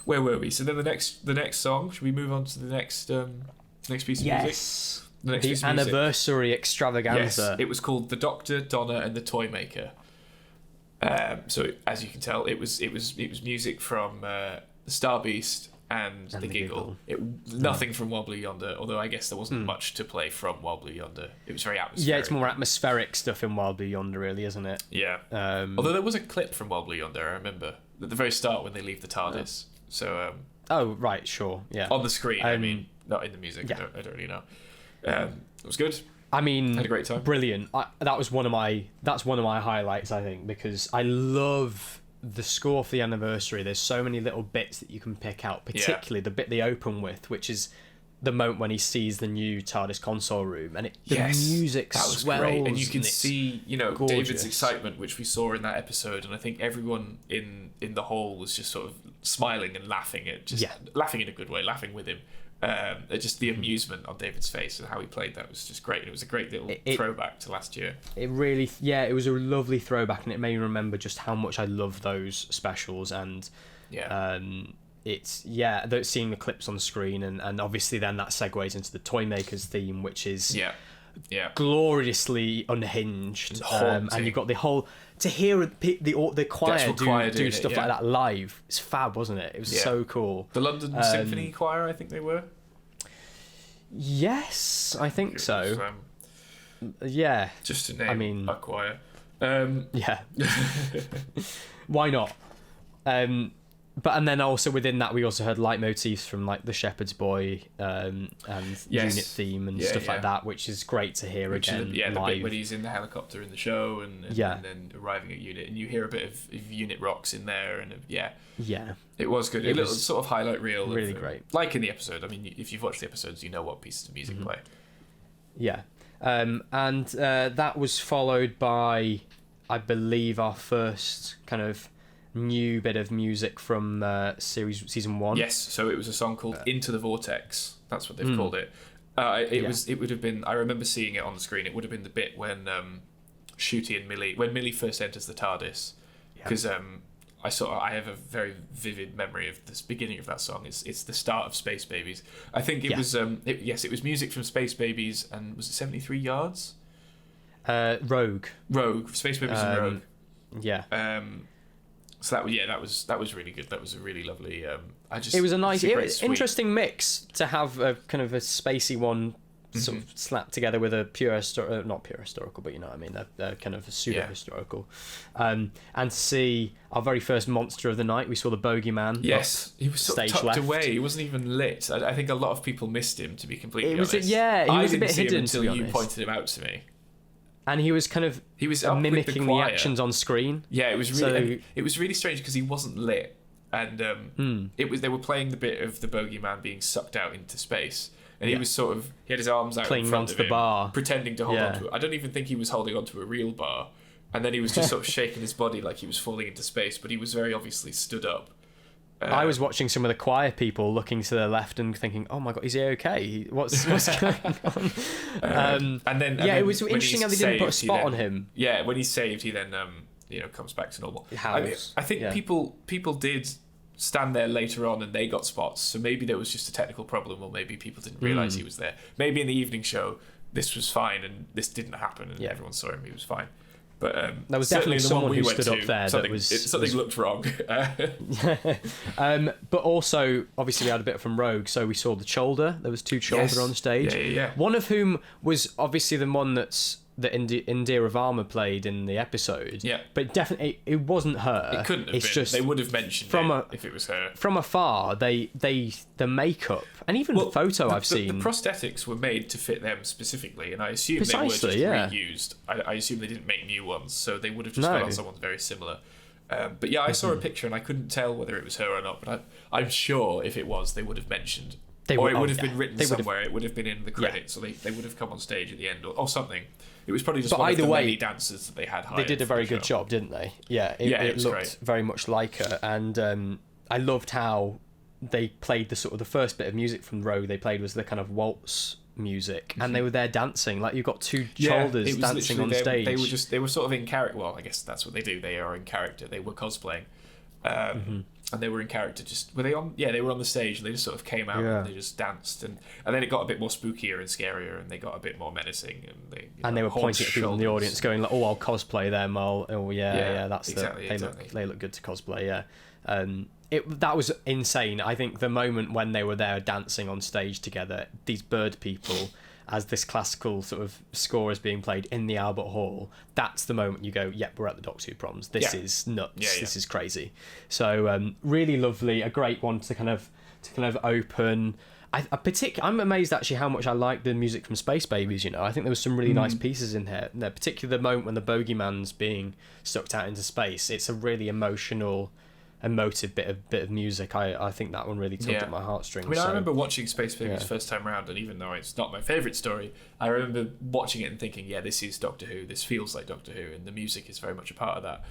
Where were we? So then the next song. Should we move on to the next piece of music? Yes. The next piece of anniversary extravaganza. Yes. It was called The Doctor, Donna, and the Toy Maker. So as you can tell, it was music from the Star Beast and the Giggle. Nothing from Wild Blue Yonder, although I guess there wasn't much to play from Wild Blue Yonder. It was very atmospheric. Yeah, it's more atmospheric stuff in Wild Blue Yonder, really, isn't it? Yeah. Although there was a clip from Wild Blue Yonder, I remember, at the very start when they leave the TARDIS. So. Oh right, sure, yeah. On the screen, I mean, not in the music. Yeah. I don't really know. It was good. I mean, had a great time. Brilliant. That's one of my highlights, I think, because I love the score for the anniversary. There's so many little bits that you can pick out, particularly the bit they open with, which is the moment when he sees the new TARDIS console room, and the music that was swells, great, and you can see, you know, gorgeous. David's excitement, which we saw in that episode, and I think everyone in the hall was just sort of smiling and laughing laughing in a good way, laughing with him. Just the amusement on David's face and how he played that was just great. And it was a great little throwback to last year. It really, it was a lovely throwback, and it made me remember just how much I love those specials. And it's seeing the clips on the screen, and obviously then that segues into the Toymakers theme, which is gloriously unhinged, and you've got the whole to hear the choir do stuff like that live. It's fab, wasn't it? It was so cool. The London Symphony Choir, I think they were. Yes, I think so. Yeah, just to name a choir. Why not? And then also within that, we also heard leitmotifs from like the Shepherd's Boy and unit theme and stuff like that, which is great to hear again. The live. bit when he's in the helicopter in the show and then arriving at unit, and you hear a bit of unit rocks in there, and it was good. It was sort of highlight reel, really great, like in the episode. I mean, if you've watched the episodes, you know what pieces of music play. And that was followed by, I believe, our first kind of new bit of music from season 1. Yes, so it was a song called Into the Vortex. That's what they've called it. It would have been, I remember seeing it on the screen, it would have been the bit when Shooty and Millie, when Millie first enters the TARDIS, because I have a very vivid memory of this beginning of that song. It's the start of Space Babies. I think it was it was music from Space Babies, and was it 73 Yards? Rogue, Space Babies and Rogue. So that was really good. That was a really lovely. It was a nice, interesting mix to have a kind of a spacey one sort of slapped together with a not pure historical, but you know what I mean, they're kind of a pseudo historical, and to see our very first monster of the night. We saw the Bogeyman. Yes, he was sort of tucked away. He wasn't even lit. I think a lot of people missed him, to be completely honest. He was a bit hidden until you pointed him out to me. And he was mimicking the actions on screen. Yeah, it was really it was really strange because he wasn't lit, and they were playing the bit of the Bogeyman being sucked out into space, and he was he had his arms out clinging in front onto of the him, bar, pretending to hold onto it. I don't even think he was holding onto a real bar, and then he was just sort of shaking his body like he was falling into space, but he was very obviously stood up. I was watching some of the choir people looking to their left and thinking, "Oh my god, is he okay? What's going on?" And then it was interesting how they didn't put a spot on him. Yeah, when he's saved, he then comes back to normal. I think people did stand there later on and they got spots, so maybe there was just a technical problem, or maybe people didn't realise he was there. Maybe in the evening show this was fine and this didn't happen, and everyone saw him. He was fine. But there was definitely someone who stood up there. Something looked wrong. But also, obviously, we had a bit from Rogue, so we saw the Cholder. There was 2 Cholder on stage. Yeah. One of whom was obviously the one that Indira Varma played in the episode. Yeah. But definitely, it wasn't her. It couldn't have been. Just, they would have mentioned it if it was her. From afar, the makeup and even the photo I've seen. The prosthetics were made to fit them specifically, and I assume they were just reused. I assume they didn't make new ones, so they would have just got on someone very similar. But yeah, I saw a picture and I couldn't tell whether it was her or not, but I'm sure if it was, they would have mentioned. It would have been written somewhere. It would have been in the credits, or they would have come on stage at the end or something. It was probably just one of the many dancers that they had hired. They did a very good job, didn't they? Yeah, it looked great. Very much like her, and I loved how they played the first bit of music from Rogue. They played was the kind of waltz music, and they were there dancing. Like you've got 2 shoulders dancing on stage. They were sort of in character. Well, I guess that's what they do. They are in character. They were cosplaying. And they were in character. Were they on? Yeah, they were on the stage, and they just sort of came out and they just danced, and then it got a bit more spookier and scarier, and they got a bit more menacing, and they were pointing at people in the audience, going like, "Oh, I'll cosplay them. That's exactly. They look good to cosplay." Yeah, that was insane. I think the moment when they were there dancing on stage together, these bird people, as this classical sort of score is being played in the Albert Hall, that's the moment you go, yep, we're at the Doctor Who Proms. This is nuts. This is crazy. So really lovely, a great one to kind of open. I'm amazed actually how much I like the music from Space Babies. I think there was some really nice pieces in here. Particularly the moment when the Bogeyman's being sucked out into space. It's a really emotional emotive bit of music. I think that one really tugged at my heartstrings. I mean, I remember watching Space Babies first time round, and even though it's not my favourite story, I remember watching it and thinking, yeah, this is Doctor Who. This feels like Doctor Who, and the music is very much a part of that.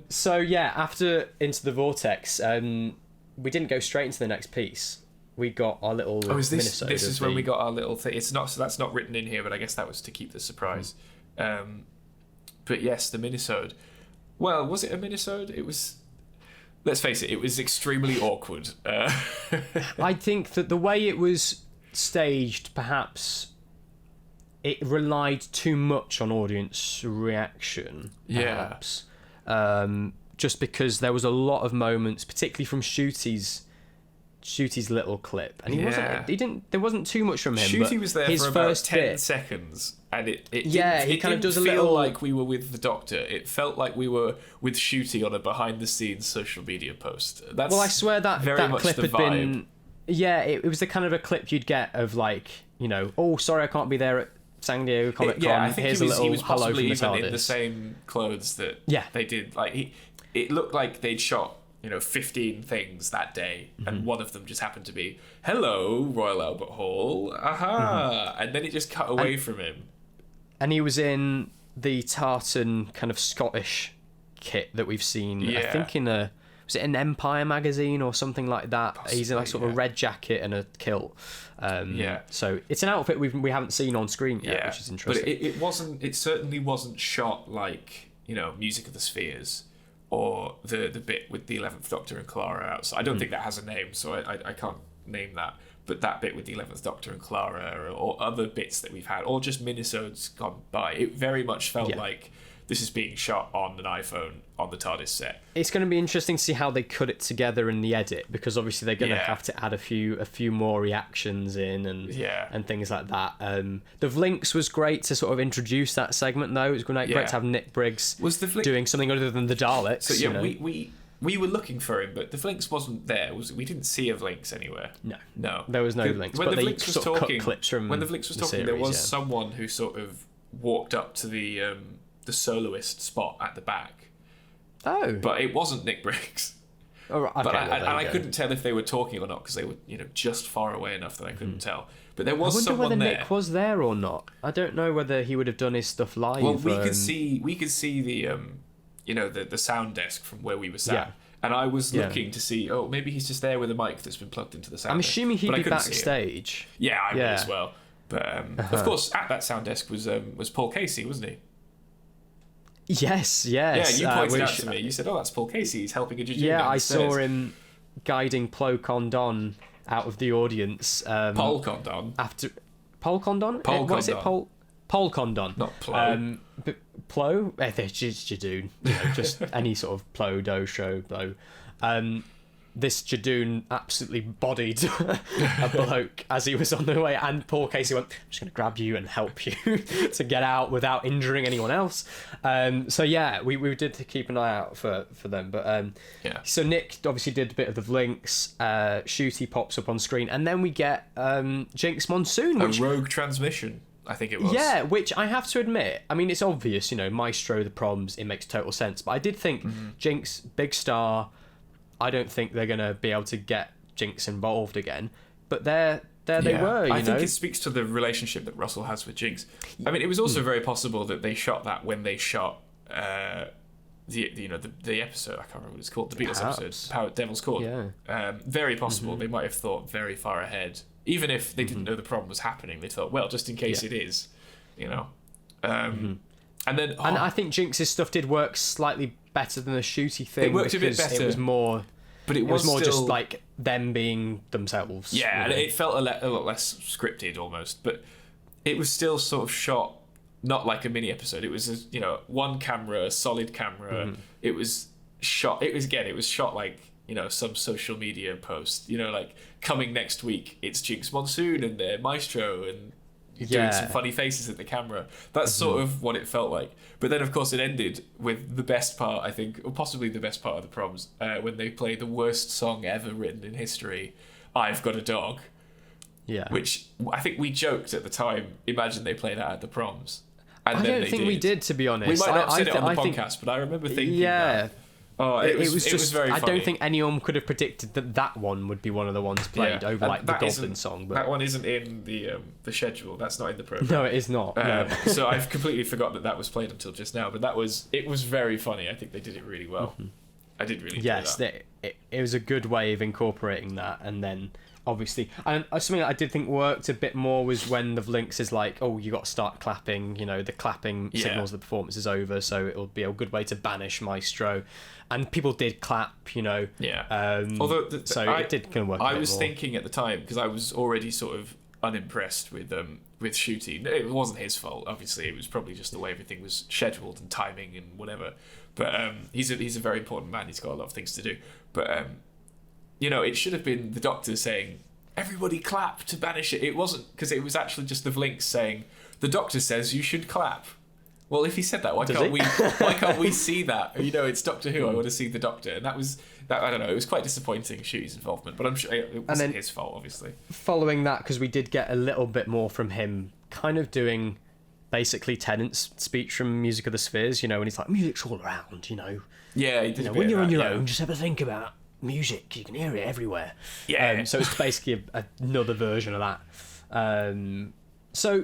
So yeah, after Into the Vortex, we didn't go straight into the next piece. We got our little minisode. This is when we got our little thing. It's not, so that's not written in here, but I guess that was to keep the surprise. But yes, the minisode. Well, was it a minisode? It was. Let's face it, it was extremely awkward. I think that the way it was staged, perhaps it relied too much on audience reaction. Perhaps. Just because there was a lot of moments, particularly from Shooty's little clip, and there wasn't too much from him. Shooty was there for about 10 seconds, and it kind of does feel like we were with the Doctor. It felt like we were with Shooty on a behind-the-scenes social media post. Well, I swear that clip had vibe. been. Yeah, it was the kind of a clip you'd get of like, oh, sorry, I can't be there at San Diego Comic Con. I think here's he was, a little he was hello possibly from the even TARDIS. in the same clothes that they did. Like it looked like they'd shot 15 things that day, and one of them just happened to be hello Royal Albert Hall, and then it just cut away from him. And he was in the tartan kind of Scottish kit that we've seen. I think was it an Empire magazine or something like that? Possibly, he's in like sort of a red jacket and a kilt. So it's an outfit we haven't seen on screen yet, which is interesting. But it certainly wasn't shot like Music of the Spheres, or the bit with the 11th Doctor and Clara outside. I don't think that has a name, so I can't name that. But that bit with the 11th Doctor and Clara, or other bits that we've had, or just minisodes gone by, it very much felt like this is being shot on an iPhone on the TARDIS set. It's going to be interesting to see how they cut it together in the edit, because obviously they're going to have to add a few more reactions in and things like that. The Vlinks was great to sort of introduce that segment, though. It was great to have Nick Briggs doing something other than the Daleks. So we were looking for him, but the Vlinks wasn't there. We didn't see a Vlinks anywhere. No, there was no Vlinks. When but the they Vlinks was sort of talking, cut clips from when the Vlinks was talking, series, there was someone who sort of walked up to the soloist spot at the back. Oh, but it wasn't Nick Briggs. Oh, right. Okay, but I couldn't tell if they were talking or not, because they were just far away enough that I couldn't tell. But there was someone there. I wonder whether Nick was there or not. I don't know whether he would have done his stuff live. Well, we could see the the sound desk from where we were sat. Yeah. And I was looking to see, maybe he's just there with a mic that's been plugged into the sound desk. I'm assuming he'd be backstage. Yeah, I would as well. But of course, at that sound desk was Paul Casey, wasn't he? Yes. Yeah, you pointed out to me. You said, that's Paul Casey. He's helping a Jejune I saw him guiding Plo Condon out of the audience. Pol Condon? Pol Condon? What is it? Pol Condon. Not Plo. Plo? It's just Jejune. Just any sort of Plo, Do, Show, Plo. This Jejune absolutely bodied a bloke as he was on the way, and Paul Casey went, I'm just going to grab you and help you to get out without injuring anyone else. We did keep an eye out for them. But so Nick obviously did a bit of the Vlinks. Shooty pops up on screen, and then we get Jinx Monsoon. A rogue transmission, I think it was. Yeah, which I have to admit, I mean, it's obvious, Maestro, the Proms, it makes total sense. But I did think Jinx, big star, I don't think they're going to be able to get Jinx involved again. But there they were, I think it speaks to the relationship that Russell has with Jinx. I mean, it was also very possible that they shot that when they shot the episode, I can't remember what it's called, the Beatles episode, Devil's Court. Yeah. Very possible. They might have thought very far ahead. Even if they didn't know the problem was happening, they thought, well, just in case it is, And then, and I think Jinx's stuff did work slightly better than the Shooty thing. It worked a bit better. It was more, but it was more still, just like them being themselves. Yeah, and it felt a lot less scripted almost, but it was still sort of shot not like a mini episode. It was one camera, a solid camera. It was shot. It was shot like some social media post. Like coming next week, it's Jinx Monsoon and their Maestro and. Doing some funny faces at the camera. That's sort of what it felt like. But then, of course, it ended with the best part, I think, or possibly the best part of the Proms, when they played the worst song ever written in history, I've Got a Dog. Yeah. Which I think we joked at the time, imagine they played that at the Proms. And I don't think we did, to be honest. We might not have said it on the podcast, but I remember thinking that. Oh, it was very funny. I don't think anyone could have predicted that one would be one of the ones played over like the Goblin song. But that one isn't in the schedule. That's not in the program. No, it is not. No. So I've completely forgot that was played until just now. But it was very funny. I think they did it really well. Mm-hmm. I did really enjoy that. Yes, it was a good way of incorporating that, and then obviously, and something that I did think worked a bit more was when the Links is like, oh, you got to start clapping. You know, the clapping signals the performance is over, so it'll be a good way to banish Maestro. And people did clap, you know. Yeah. Although it did kind of work. I was thinking at the time, because I was already sort of unimpressed with Shooty. It wasn't his fault, obviously. It was probably just the way everything was scheduled and timing and whatever. But he's a very important man. He's got a lot of things to do. But you know, it should have been the Doctor saying, "Everybody clap to banish it." It wasn't, because it was actually just the Links saying, "The Doctor says you should clap." Well, if he said that, why can't we see that? You know, it's Doctor Who. I want to see the Doctor, and that. I don't know. It was quite disappointing, Shooty's involvement, but I'm sure it wasn't his fault, obviously. Following that, because we did get a little bit more from him, kind of doing basically Tennant's speech from Music of the Spheres. You know, when he's like, "Music's all around." You know. Yeah, he did. When you're on your own, just have a think about music. You can hear it everywhere. Yeah. So it's basically another version of that. So.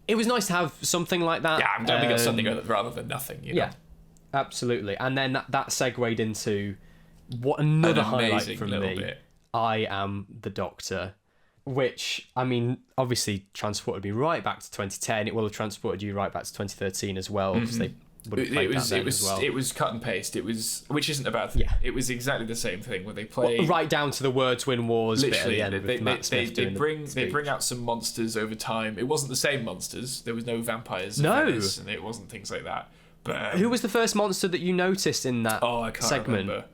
It was nice to have something like that. Yeah, I'm glad we got something rather than nothing. You know? Yeah, absolutely. And then that segued into what another highlight from me. Bit. I Am the Doctor, which, I mean, obviously transported me right back to 2010. It will have transported you right back to 2013 as well, because they would have played that then as well. It was cut and paste. Which isn't a bad thing. Yeah. It was exactly the same thing where they play right down to the Words Win Wars. Literally, bit at the end they bring out some monsters over time. It wasn't the same monsters. There was no vampires. And it wasn't things like that. But who was the first monster that you noticed in that I can't segment? Remember.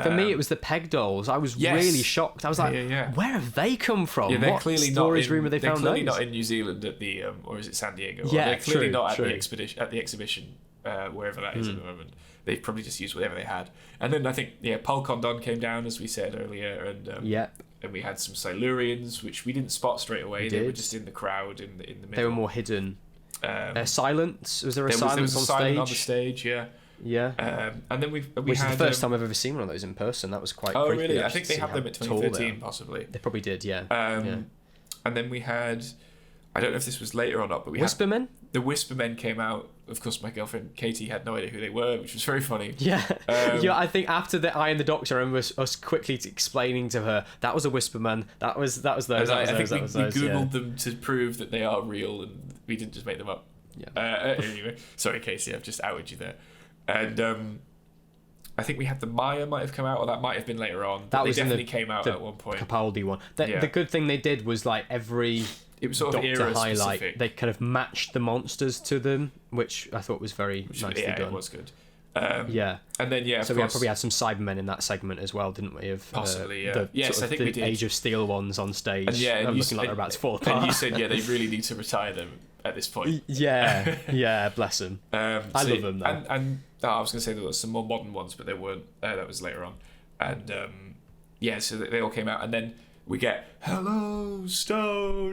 For me, it was the Peg Dolls. I was really shocked. I was like, where have they come from? Yeah, they're what clearly storage not in, room have they found? They're clearly not in New Zealand at the, or is it San Diego? Yeah, they're clearly not true. at the exhibition. Wherever that is at the moment, they've probably just used whatever they had. And then I think Polkondon came down, as we said earlier, and and we had some Silurians, which we didn't spot straight away. They were just in the crowd in the middle. They were more hidden. Silence? Was there a silence on stage? On the stage, yeah. Yeah. And then we which had is the first time I've ever seen one of those in person. That was quite creepy. Oh, really? I think they had them at 2013, possibly. They probably did, yeah. And then we had, I don't know if this was later or not, but we Whispermen? The Whispermen came out. Of course, my girlfriend Katie had no idea who they were, which was very funny. Yeah. I think after the Eye and the Doctor, I remember us quickly explaining to her, that was a Whisperman. That was those. I think we Googled them to prove that they are real, and we didn't just make them up. Yeah. Anyway, sorry, Casey, I've just outed you there. And I think we had the Maya might have come out, or that might have been later on. That was definitely came out at one point. Capaldi one. The good thing they did was like every. It was sort of era specific. They kind of matched the monsters to them, which I thought was very nicely done. Yeah, it was good. And then so we probably had some Cybermen in that segment as well, didn't we? Of possibly, I think we did. Age of Steel ones on stage, and looking like they're about to fall apart. And you said, they really need to retire them at this point. Yeah, bless them. I love them though. And I was going to say there were some more modern ones, but they weren't. That was later on. And so they all came out, and then we get "Hello Stonehenge,"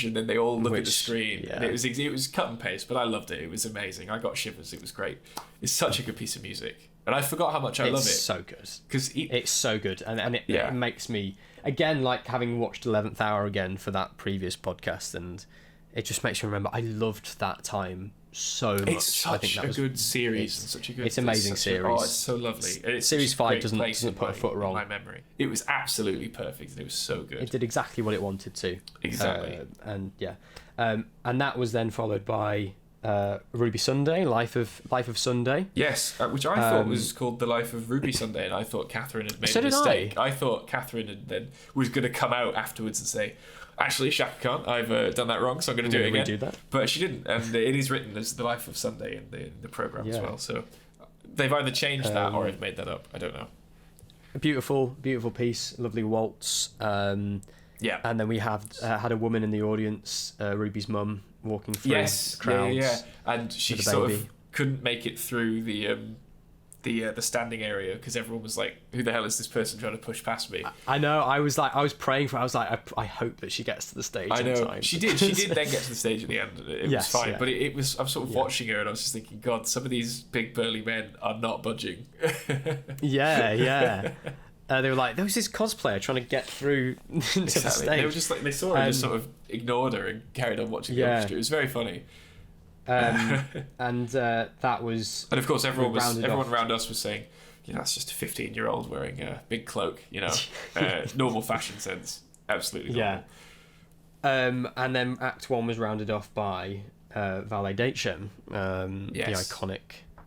and then they all look at the screen. Yeah. And it was cut and paste, but I loved it. It was amazing. I got shivers. It was great. It's such a good piece of music, and I forgot how much I love it. It's so good. It's so good, and it makes me again, like having watched 11th Hour again for that previous podcast, and it just makes me remember I loved that time so much. It's such a good series and such a good. It's an amazing series. It's so lovely. It's series 5 doesn't put a foot wrong. In my memory, it was absolutely perfect, and it was so good. It did exactly what it wanted to. Exactly. And that was then followed by Ruby Sunday, Life of Sunday. Yes, which I thought was called The Life of Ruby Sunday, and I thought Catherine had made a mistake. I thought Catherine was going to come out afterwards and say, "Actually, Shaka Khan, I've done that wrong, so I'm going to do it again." That. But she didn't, and it is written as The Life of Sunday in the programme as well. So they've either changed that or have made that up. I don't know. A beautiful piece, lovely waltz. And then we have had a woman in the audience, Ruby's mum, walking through the crowds. And she sort of couldn't make it through the the standing area because everyone was like, "Who the hell is this person trying to push past me?" I know. I was praying for. I was like, I hope that she gets to the stage. I know. In time. She did. She did then get to the stage at the end. It was fine. Yeah. But it was. I'm sort of watching her, and I was just thinking, God, some of these big burly men are not budging. Yeah. They were like, there was this cosplayer trying to get through into the stage. They were just like, they saw her and just sort of ignored her and carried on watching the orchestra. It was very funny. And that was. And of course, everyone around us was saying, that's just a 15-year-old wearing a big cloak. Normal fashion sense, absolutely normal. Yeah. And then Act 1 was rounded off by Validation, the iconic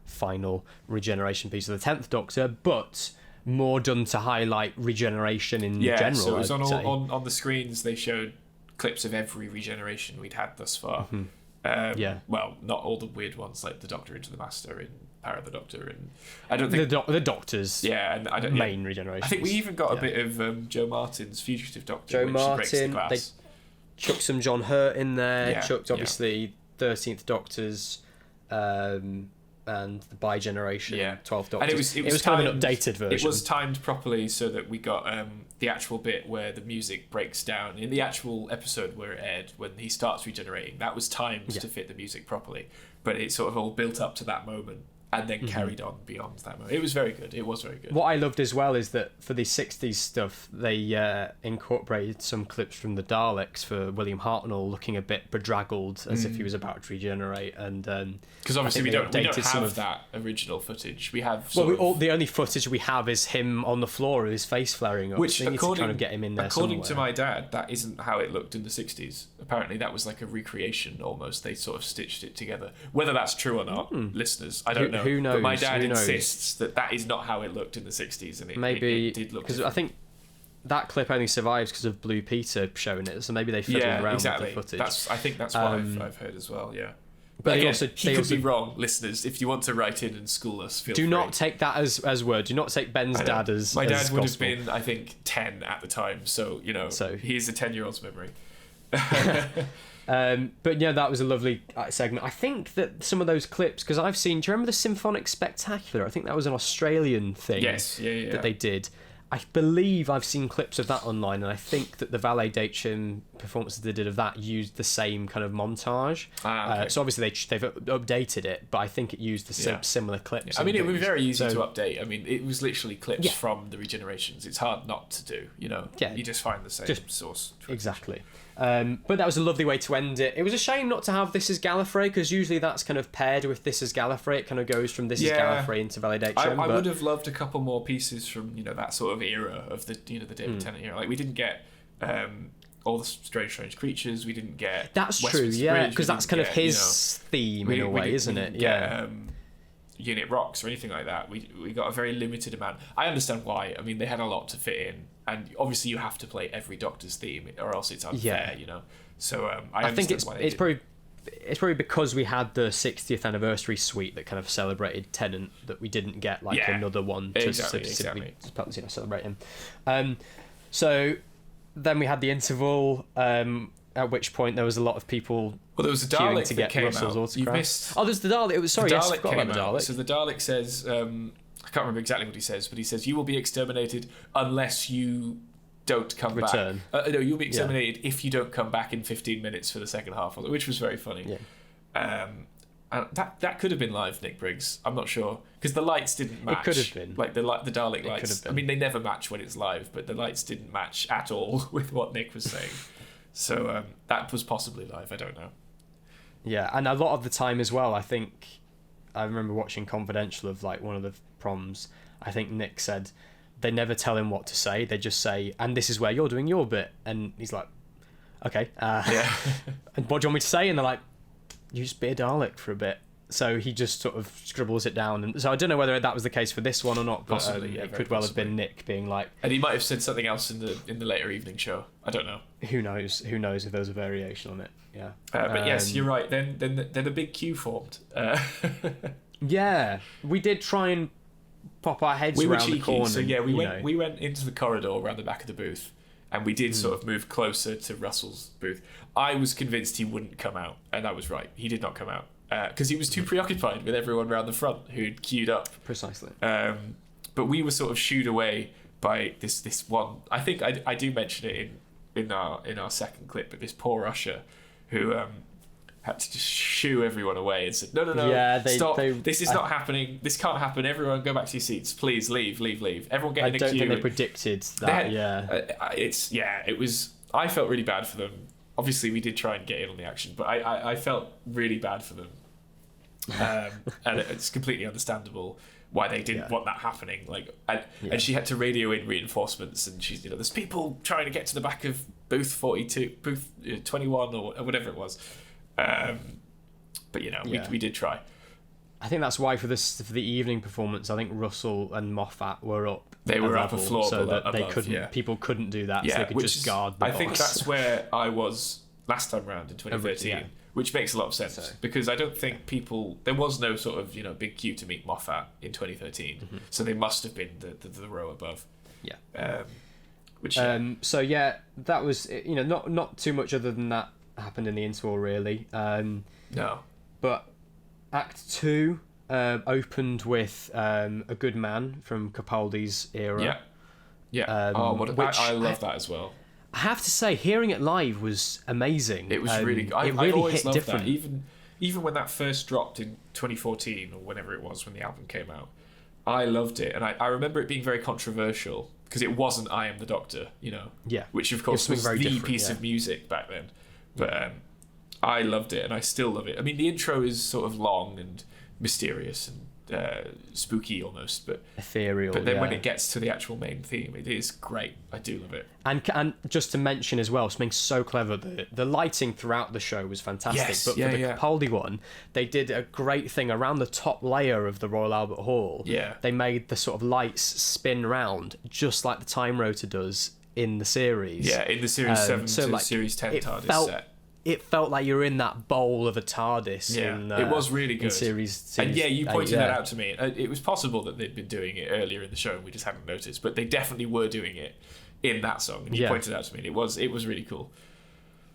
final regeneration piece of the 10th Doctor, but more done to highlight regeneration in general. So it was on the screens. They showed clips of every regeneration we'd had thus far. Well, not all the weird ones like the Doctor into the Master in Power of the Doctor, and I don't think the Doctor's and I don't main regeneration. I think we even got a bit of Joe Martin's Fugitive Doctor. Joe when Martin. She breaks the glass. They chucked some John Hurt in there. Yeah, chucked obviously 13th Doctor's. And the bi-generation 12th Doctor. And it was kind of an updated version. It was timed properly so that we got the actual bit where the music breaks down. In the actual episode where it aired, when he starts regenerating, that was timed to fit the music properly. But it sort of all built up to that moment and then carried on beyond that moment. It was very good. It was very good. What I loved as well is that for the 60s stuff, they incorporated some clips from the Daleks for William Hartnell looking a bit bedraggled as if he was about to regenerate. And because obviously we don't have that original footage. We have the only footage we have is him on the floor with his face flaring up. Which, they need to kind of get him in there according somewhere. to my dad, that isn't how it looked in the 60s. Apparently that was like a recreation almost. They sort of stitched it together. Whether that's true or not, listeners, I don't know. Who knows? But my dad insists that is not how it looked in the 60s, and it did look because I think that clip only survives because of Blue Peter showing it, so maybe they fiddled around with the footage. I think that's what I've heard as well. Yeah. But again, he could be wrong, listeners. If you want to write in and school us, feel free. Do not take that as word. Do not take Ben's dad as my dad as would gospel. have been, I think, 10 at the time. So he's a 10-year-old's memory. But yeah, that was a lovely segment. I think that some of those clips, because I've seen. Do you remember the Symphonic Spectacular? I think that was an Australian thing. Yes, that they did. I believe I've seen clips of that online, and I think that the Validation performances they did of that used the same kind of montage. Okay. So obviously they've updated it, but I think it used the similar clips. I mean, it would be very easy to update. I mean, it was literally clips from the regenerations. It's hard not to do, you just find the same source. Exactly. But that was a lovely way to end it. It was a shame not to have This Is Gallifrey, because usually that's kind of paired with This Is Gallifrey. It kind of goes from This Is Gallifrey into Validation. I would have loved a couple more pieces from that sort of era of the the David Tennant era. Like we didn't get all the strange creatures. We didn't get that's Westminster true, yeah, Bridge, because that's kind of his theme in a way, isn't it? Yeah. Unit Rocks or anything like that. We got a very limited amount. I understand why. I mean, they had a lot to fit in, and obviously you have to play every Doctor's theme, or else it's unfair, So I think it's probably because we had the 60th anniversary suite that kind of celebrated Tennant that we didn't get another one to specifically celebrate him. So then we had the interval. At which point there was a lot of people. Well, there was a Dalek to get that came Russell's out. autograph. You missed. Oh, there's the Dalek. It was sorry. Yes, I forgot about the Dalek. So the Dalek says, I can't remember exactly what he says, but he says you will be exterminated unless you don't come Return. back. No, you'll be exterminated if you don't come back in 15 minutes for the second half, which was very funny. Yeah. And that could have been live, Nick Briggs. I'm not sure because the lights didn't match. It could have been like the Dalek lights. I mean, they never match when it's live, but the lights didn't match at all with what Nick was saying. So that was possibly live. I don't know. Yeah, and a lot of the time as well, I think I remember watching Confidential of one of the proms. I think Nick said they never tell him what to say. They just say, "And this is where you're doing your bit," and he's like, "Okay, and what do you want me to say?" And they're like, "You just be a Dalek for a bit." So he just sort of scribbles it down, and so I don't know whether that was the case for this one or not. But possibly, it could well have been Nick being like, and he might have said something else in the later evening show. I don't know. Who knows? Who knows if there was a variation on it? Yeah. But yes, you're right. Then a big queue formed. Yeah, we did try and pop our heads around the corner. So yeah, we went into the corridor around the back of the booth, and we did sort of move closer to Russell's booth. I was convinced he wouldn't come out, and I was right. He did not come out. because he was too preoccupied with everyone around the front who'd queued up. Precisely. But we were sort of shooed away by this one. I think I do mention it in our second clip, but this poor usher who had to just shoo everyone away and said, no, stop. This is not happening. This can't happen. Everyone go back to your seats. Please leave. Everyone get in a queue. I don't think they predicted that, it was... I felt really bad for them. Obviously, we did try and get in on the action, but I felt really bad for them. And it's completely understandable why they didn't want that happening. And she had to radio in reinforcements, and she's, there's people trying to get to the back of booth 42, booth 21 or whatever it was. But we did try. I think that's why for the evening performance, I think Russell and Moffat were up. They were up a floor so that above, people couldn't do that. So they could just guard the box. I think that's where I was last time round in 2013, which makes a lot of sense because I don't think there was no sort of big queue to meet Moffat in 2013, so they must have been the row above. That was not too much other than that happened in the interval really. No, but Act 2 opened with A Good Man from Capaldi's era. I love that as well. I have to say, hearing it live was amazing. It was really good. I've always loved different. That. Even when that first dropped in 2014 or whenever it was when the album came out, I loved it. And I remember it being very controversial because it wasn't I Am the Doctor, which of course was the piece of music back then. But I loved it and I still love it. I mean, the intro is sort of long and mysterious and spooky almost, but ethereal. But then when it gets to the actual main theme, it is great. I do love it. And just to mention as well, something so clever, the lighting throughout the show was fantastic. Yes, but for the Capaldi one, they did a great thing around the top layer of the Royal Albert Hall. Yeah, they made the sort of lights spin round just like the Time Rotor does in the series. Yeah, in the Series 7 to Series 10 TARDIS set. It felt like you were in that bowl of a TARDIS. Yeah, it was really good. Series and you pointed that out to me. It was possible that they'd been doing it earlier in the show and we just hadn't noticed, but they definitely were doing it in that song. And you pointed it out to me. And it was really cool.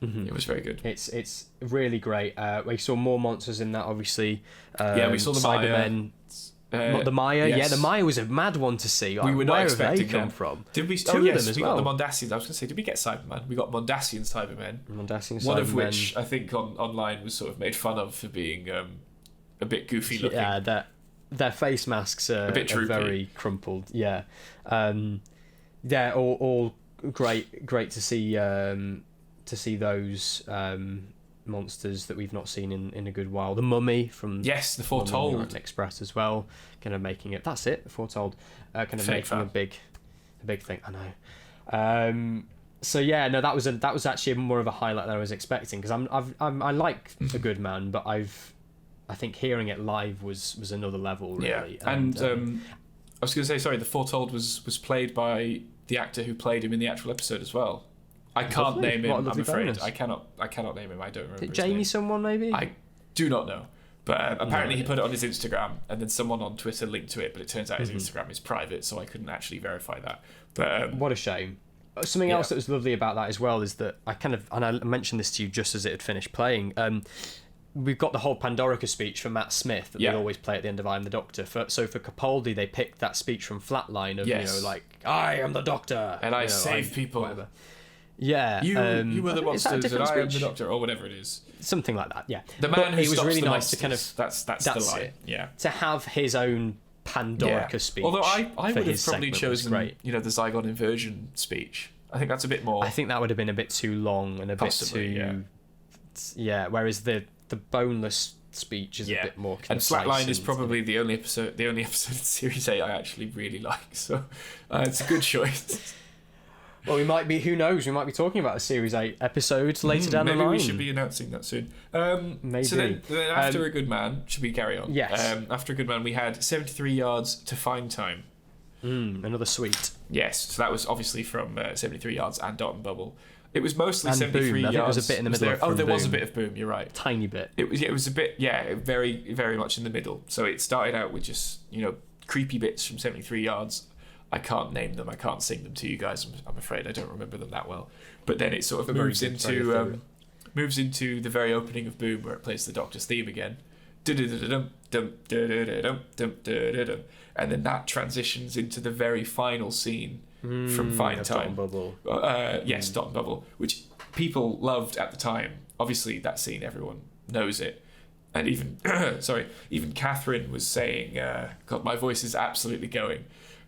Mm-hmm. It was very good. It's really great. We saw more monsters in that, obviously. We saw the Cybermen. The Maya, yes. The Maya was a mad one to see. We were not expecting them. Come from? Did we? Two of them as well. We got the Mondasians. I was going to say, did we get Cybermen? We got Mondasian Cybermen. One of which I think online was sort of made fun of for being a bit goofy looking. Yeah, their face masks are very crumpled. Yeah, all great to see those. Monsters that we've not seen in a good while. The Mummy from the Foretold Express as well, kind of making it. That's it. The Foretold, kind of making a big thing. I know. That was actually more of a highlight than I was expecting because I like A Good Man, but I think hearing it live was another level really. Yeah, and I was going to say the Foretold was played by the actor who played him in the actual episode as well. I can't name him. I'm afraid bonus. I cannot name him. I don't remember. Jamie someone maybe? I do not know. But apparently he put it on his Instagram, and then someone on Twitter linked to it. But it turns out his Instagram is private, so I couldn't actually verify that. But what a shame. Something else that was lovely about that as well is that and I mentioned this to you just as it had finished playing. We've got the whole Pandorica speech from Matt Smith that they always play at the end of I Am the Doctor. So for Capaldi, they picked that speech from Flatline of I am the Doctor and I save people. Whatever. Yeah, you were the monsters and I am the Doctor, or whatever it is. Something like that. Yeah, the man who it was stops really the nice monsters. to kind of that's the line. It. Yeah, to have his own Pandorica speech. Although I would have probably chosen the Zygon inversion speech. I think that's a bit more. I think that would have been a bit too long and a bit too. Yeah. Whereas the boneless speech is a bit more concise. And Flatline is probably the only episode in Series 8 I actually really like. So it's a good choice. Well, we might be. Who knows? We might be talking about a Series 8 episodes later down the line. Maybe we should be announcing that soon. Maybe. So then after A Good Man, should we carry on? Yes. After A Good Man, we had 73 yards to find time. Another sweet. Yes. So that was obviously from 73 yards and Dot and Bubble. It was mostly and 73 Boom. yards. I think it was a bit in the middle. There was a bit of Boom. You're right. Tiny bit. It was a bit. Yeah, very very much in the middle. So it started out with just creepy bits from 73 yards. I can't name them. I can't sing them to you guys. I'm afraid I don't remember them that well. But then it sort of moves into the very opening of Boom, where it plays the Doctor's theme again. and then that transitions into the very final scene from Fine Time. Dot and Bubble. Yes, Dot and Bubble, which people loved at the time. Obviously, that scene, everyone knows it. And even, even Catherine was saying, God, my voice is absolutely going.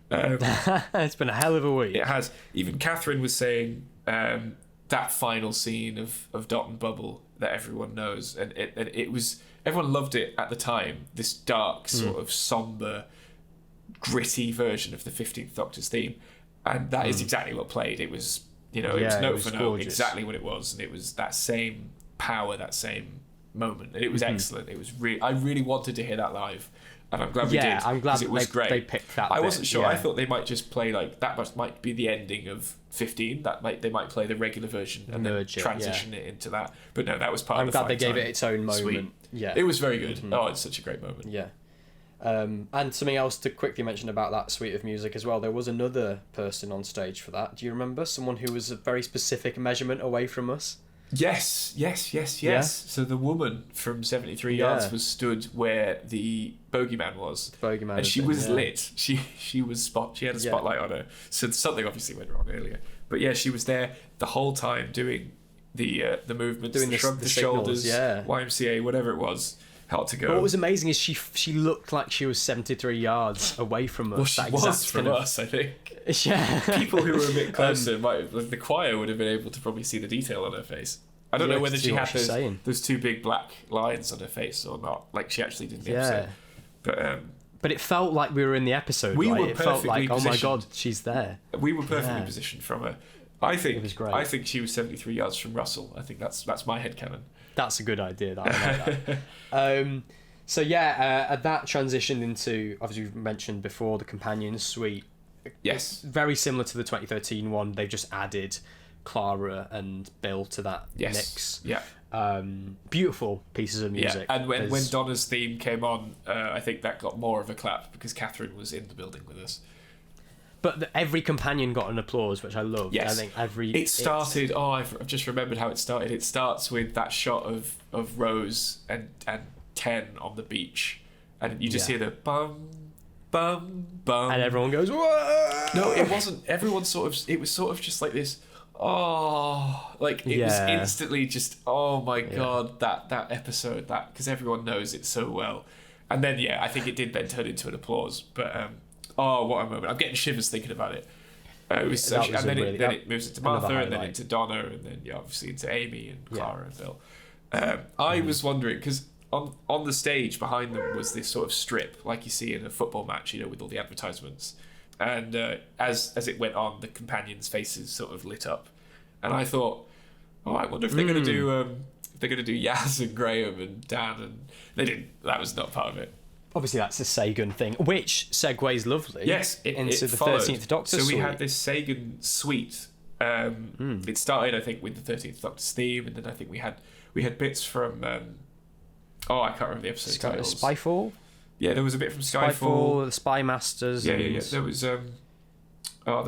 It's been a hell of a week. It has. Even Catherine was saying that final scene of Dot and Bubble that everyone knows. And it was, everyone loved it at the time, this dark, sort of somber, gritty version of the 15th Doctor's theme. And that is exactly what played. It was, it was note for note exactly what it was. And it was that same power, that same moment, and it was excellent. It was I really wanted to hear that live, and I'm glad we did. I'm glad it was great. They picked that. I wasn't sure. Yeah. I thought they might just play like that. Might be the ending of 15. They might play the regular version and then transition it into that. But no, that was part. I'm of the glad they gave time. it its own moment. Sweet. Yeah, it was very good. Oh, it's such a great moment. Yeah. And something else to quickly mention about that suite of music as well. There was another person on stage for that. Do you remember? Someone who was a very specific measurement away from us. Yes. Yeah? So the woman from 73 yards was stood where the bogeyman was. And she was lit. She had a spotlight on her. So something obviously went wrong earlier. But yeah, she was there the whole time doing the movements, doing the shrug the shoulders, YMCA, whatever it was, how to go. But what was amazing is she looked like she was 73 yards away from us. Well, she was from us, I think. Yeah. People who were a bit closer the choir would have been able to probably see the detail on her face. I don't know whether she had those two big black lines on her face or not. Like she actually did in the episode. But it felt like we were in the episode. It felt like, oh my god, she's there. We were perfectly positioned from her. I think it was great. I think she was 73 yards from Russell. I think that's my headcanon. That's a good idea. I like that. So that transitioned into, obviously we've mentioned before, the companion suite. Yes. Very similar to the 2013 one. They've just added Clara and Bill to that mix. Yeah. Beautiful pieces of music. Yeah. And when Donna's theme came on, I think that got more of a clap because Catherine was in the building with us. But every companion got an applause, which I loved. Yes. I think It started. I've just remembered how it started. It starts with that shot of Rose and 10 on the beach, and you just hear the bum bum bum, and everyone goes, whoa! No, it wasn't. Everyone it was sort of just like this. Oh, like it was instantly just. Oh my god, that episode, because everyone knows it so well, and then I think it did then turn into an applause, but. Oh, what a moment! I'm getting shivers thinking about it. It was and then it moves into Martha, and then into Donna, and then obviously into Amy and Clara and Bill. I was wondering because on the stage behind them was this sort of strip, like you see in a football match, with all the advertisements. And as it went on, the companions' faces sort of lit up, and I thought, I wonder if they're going to do Yaz and Graham and Dan, and they didn't. That was not part of it. Obviously, that's a Sagan thing, which segues lovely. Yes, into the followed. 13th Doctor. So we had this Sagan suite. It started, I think, with the 13th Doctor's theme, and then I think we had bits from. I can't remember the episode titles. Spyfall. Yeah, there was a bit from Skyfall. The Spy Masters. Yeah. There was the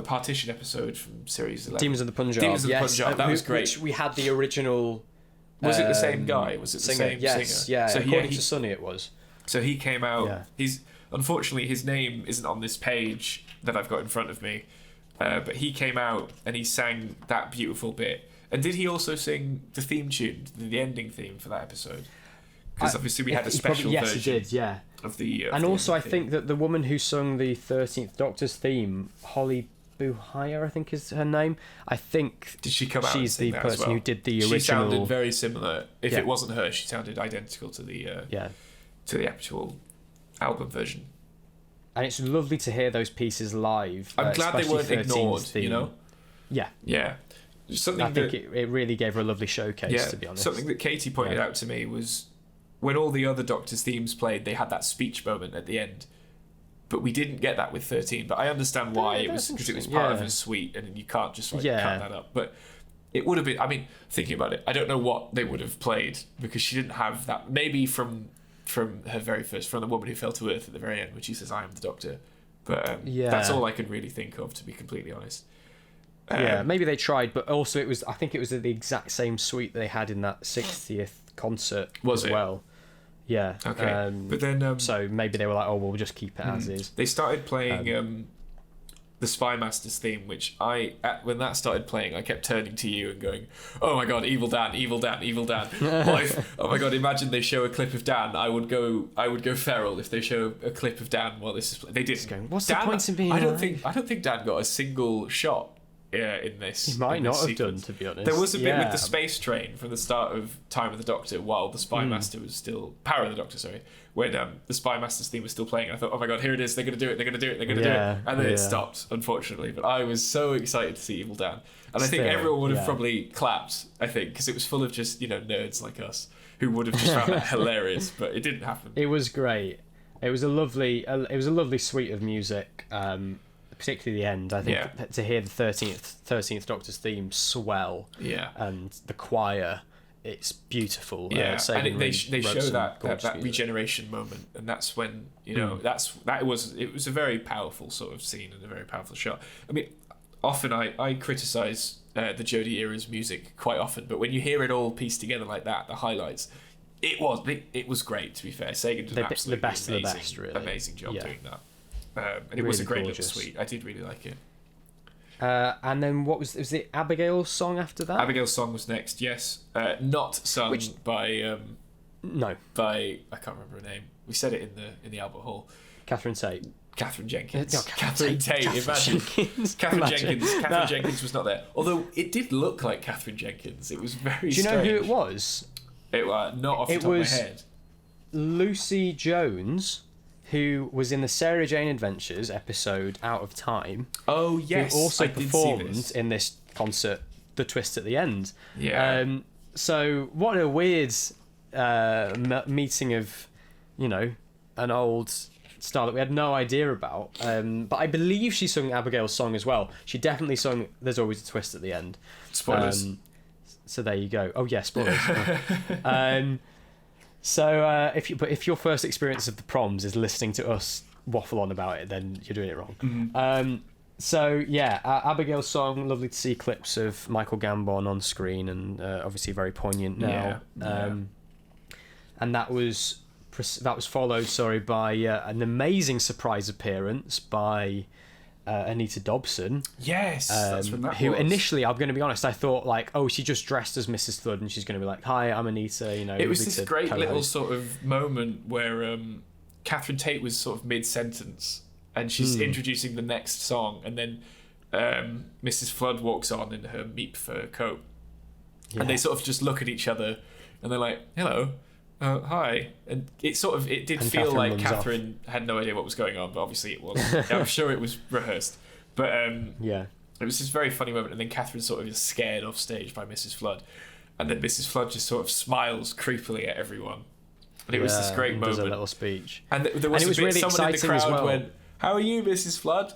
Partition episode from Series 11. Demons of the Punjab. That was great. Which we had the original. Was it the same guy? Was it the same singer? Yeah. So according to Sonny, it was. So he came out. Yeah. He's unfortunately his name isn't on this page that I've got in front of me, but he came out and he sang that beautiful bit. And did he also sing the theme tune, the ending theme for that episode? Because obviously we had a special version. Yes, he did. Yeah. Of the. And also, I think that the woman who sung the 13th Doctor's theme, Holly Buhaya, I think is her name. I think. Did she come out? She's the person who did the original. She sounded very similar. If it wasn't her, she sounded identical to the. To the actual album version. And it's lovely to hear those pieces live. I'm glad they weren't ignored, theme. Yeah. Yeah. I think it really gave her a lovely showcase, to be honest. Something that Katie pointed out to me was when all the other Doctor's themes played, they had that speech moment at the end. But we didn't get that with 13. But I understand why. It was because it was part of a suite and you can't just cut that up. But it would have been... thinking about it, I don't know what they would have played because she didn't have that... Maybe from her very first, from the woman who fell to earth at the very end when she says, I am the Doctor. But that's all I can really think of, to be completely honest. Maybe they tried, but also I think it was the exact same suite they had in that 60th concert well. Yeah. Okay. But then so maybe they were like, oh, we'll just keep it as is. They started playing the Spy Masters theme, which when that started playing, I kept turning to you and going, "Oh my God, Evil Dan, Evil Dan, Evil Dan!" Oh my God, imagine they show a clip of Dan. I would go feral if they show a clip of Dan while this is playing. They didn't. Going, what's Dan, the point in being? I don't think Dan got a single shot. In this, he might not have sequence. done, to be honest. There was a bit with the space train from the start of Time of the Doctor, while the Spy Master was still Power of the Doctor. Sorry, when the Spy Master's theme was still playing. I thought, oh my God, here it is! They're gonna do it! They're gonna do it! They're gonna do it! And then it stopped, unfortunately. But I was so excited to see Evil Dan, and I think everyone would have probably clapped. I think because it was full of just nerds like us who would have just found that hilarious. But it didn't happen. It was great. It was a lovely suite of music. Particularly the end, I think, to hear the 13th Doctor's theme swell, and the choir, it's beautiful. Yeah, and they show that regeneration moment, and that's when it was a very powerful sort of scene and a very powerful shot. I mean, often I criticize the Jodie era's music quite often, but when you hear it all pieced together like that, the highlights, it was great. To be fair, Sagan did absolutely the best of the best, really. Amazing job doing that. And it really was a great gorgeous little suite. I did really like it. And then was it Abigail's song after that? Abigail's song was next, yes. Not sung by no. By I can't remember her name. We said it in the Albert Hall. Catherine Tate. Catherine Jenkins. No, Catherine Tate. Imagine. Catherine Jenkins. Catherine Jenkins was not there. Although it did look like Catherine Jenkins. It was very strange. Do you know who it was? It was not off the top of my head. Lucy Jones, who was in the Sarah Jane Adventures episode Out of Time. Oh, yes. Who also performed in this concert, The Twist at the End. Yeah. So what a weird meeting of, an old star that we had no idea about. But I believe she sung Abigail's song as well. She definitely sung There's Always a Twist at the End. Spoilers. So there you go. Oh, yeah, spoilers. So if your first experience of the Proms is listening to us waffle on about it, then you're doing it wrong. Mm-hmm. So yeah, Abigail's song, lovely to see clips of Michael Gambon on screen, and obviously very poignant now. And that was followed, by an amazing surprise appearance by Anita Dobson. Yes, that's when that who was. Initially, I'm going to be honest, I thought like, oh, she just dressed as Mrs. Flood and she's going to be like, hi, I'm Anita. It was this great little sort of moment where Catherine Tate was sort of mid-sentence and she's introducing the next song, and then Mrs. Flood walks on in her meat fur coat, and they sort of just look at each other and they're like, hello. Hi, and it did feel Catherine like Catherine had no idea what was going on, but obviously it wasn't. I'm sure it was rehearsed, but it was this very funny moment, and then Catherine sort of is scared off stage by Mrs. Flood, and then Mrs. Flood just sort of smiles creepily at everyone, and it was this great moment. Does a little speech, and there was, and it was really someone in the crowd as well. went, "How are you, Mrs. Flood?"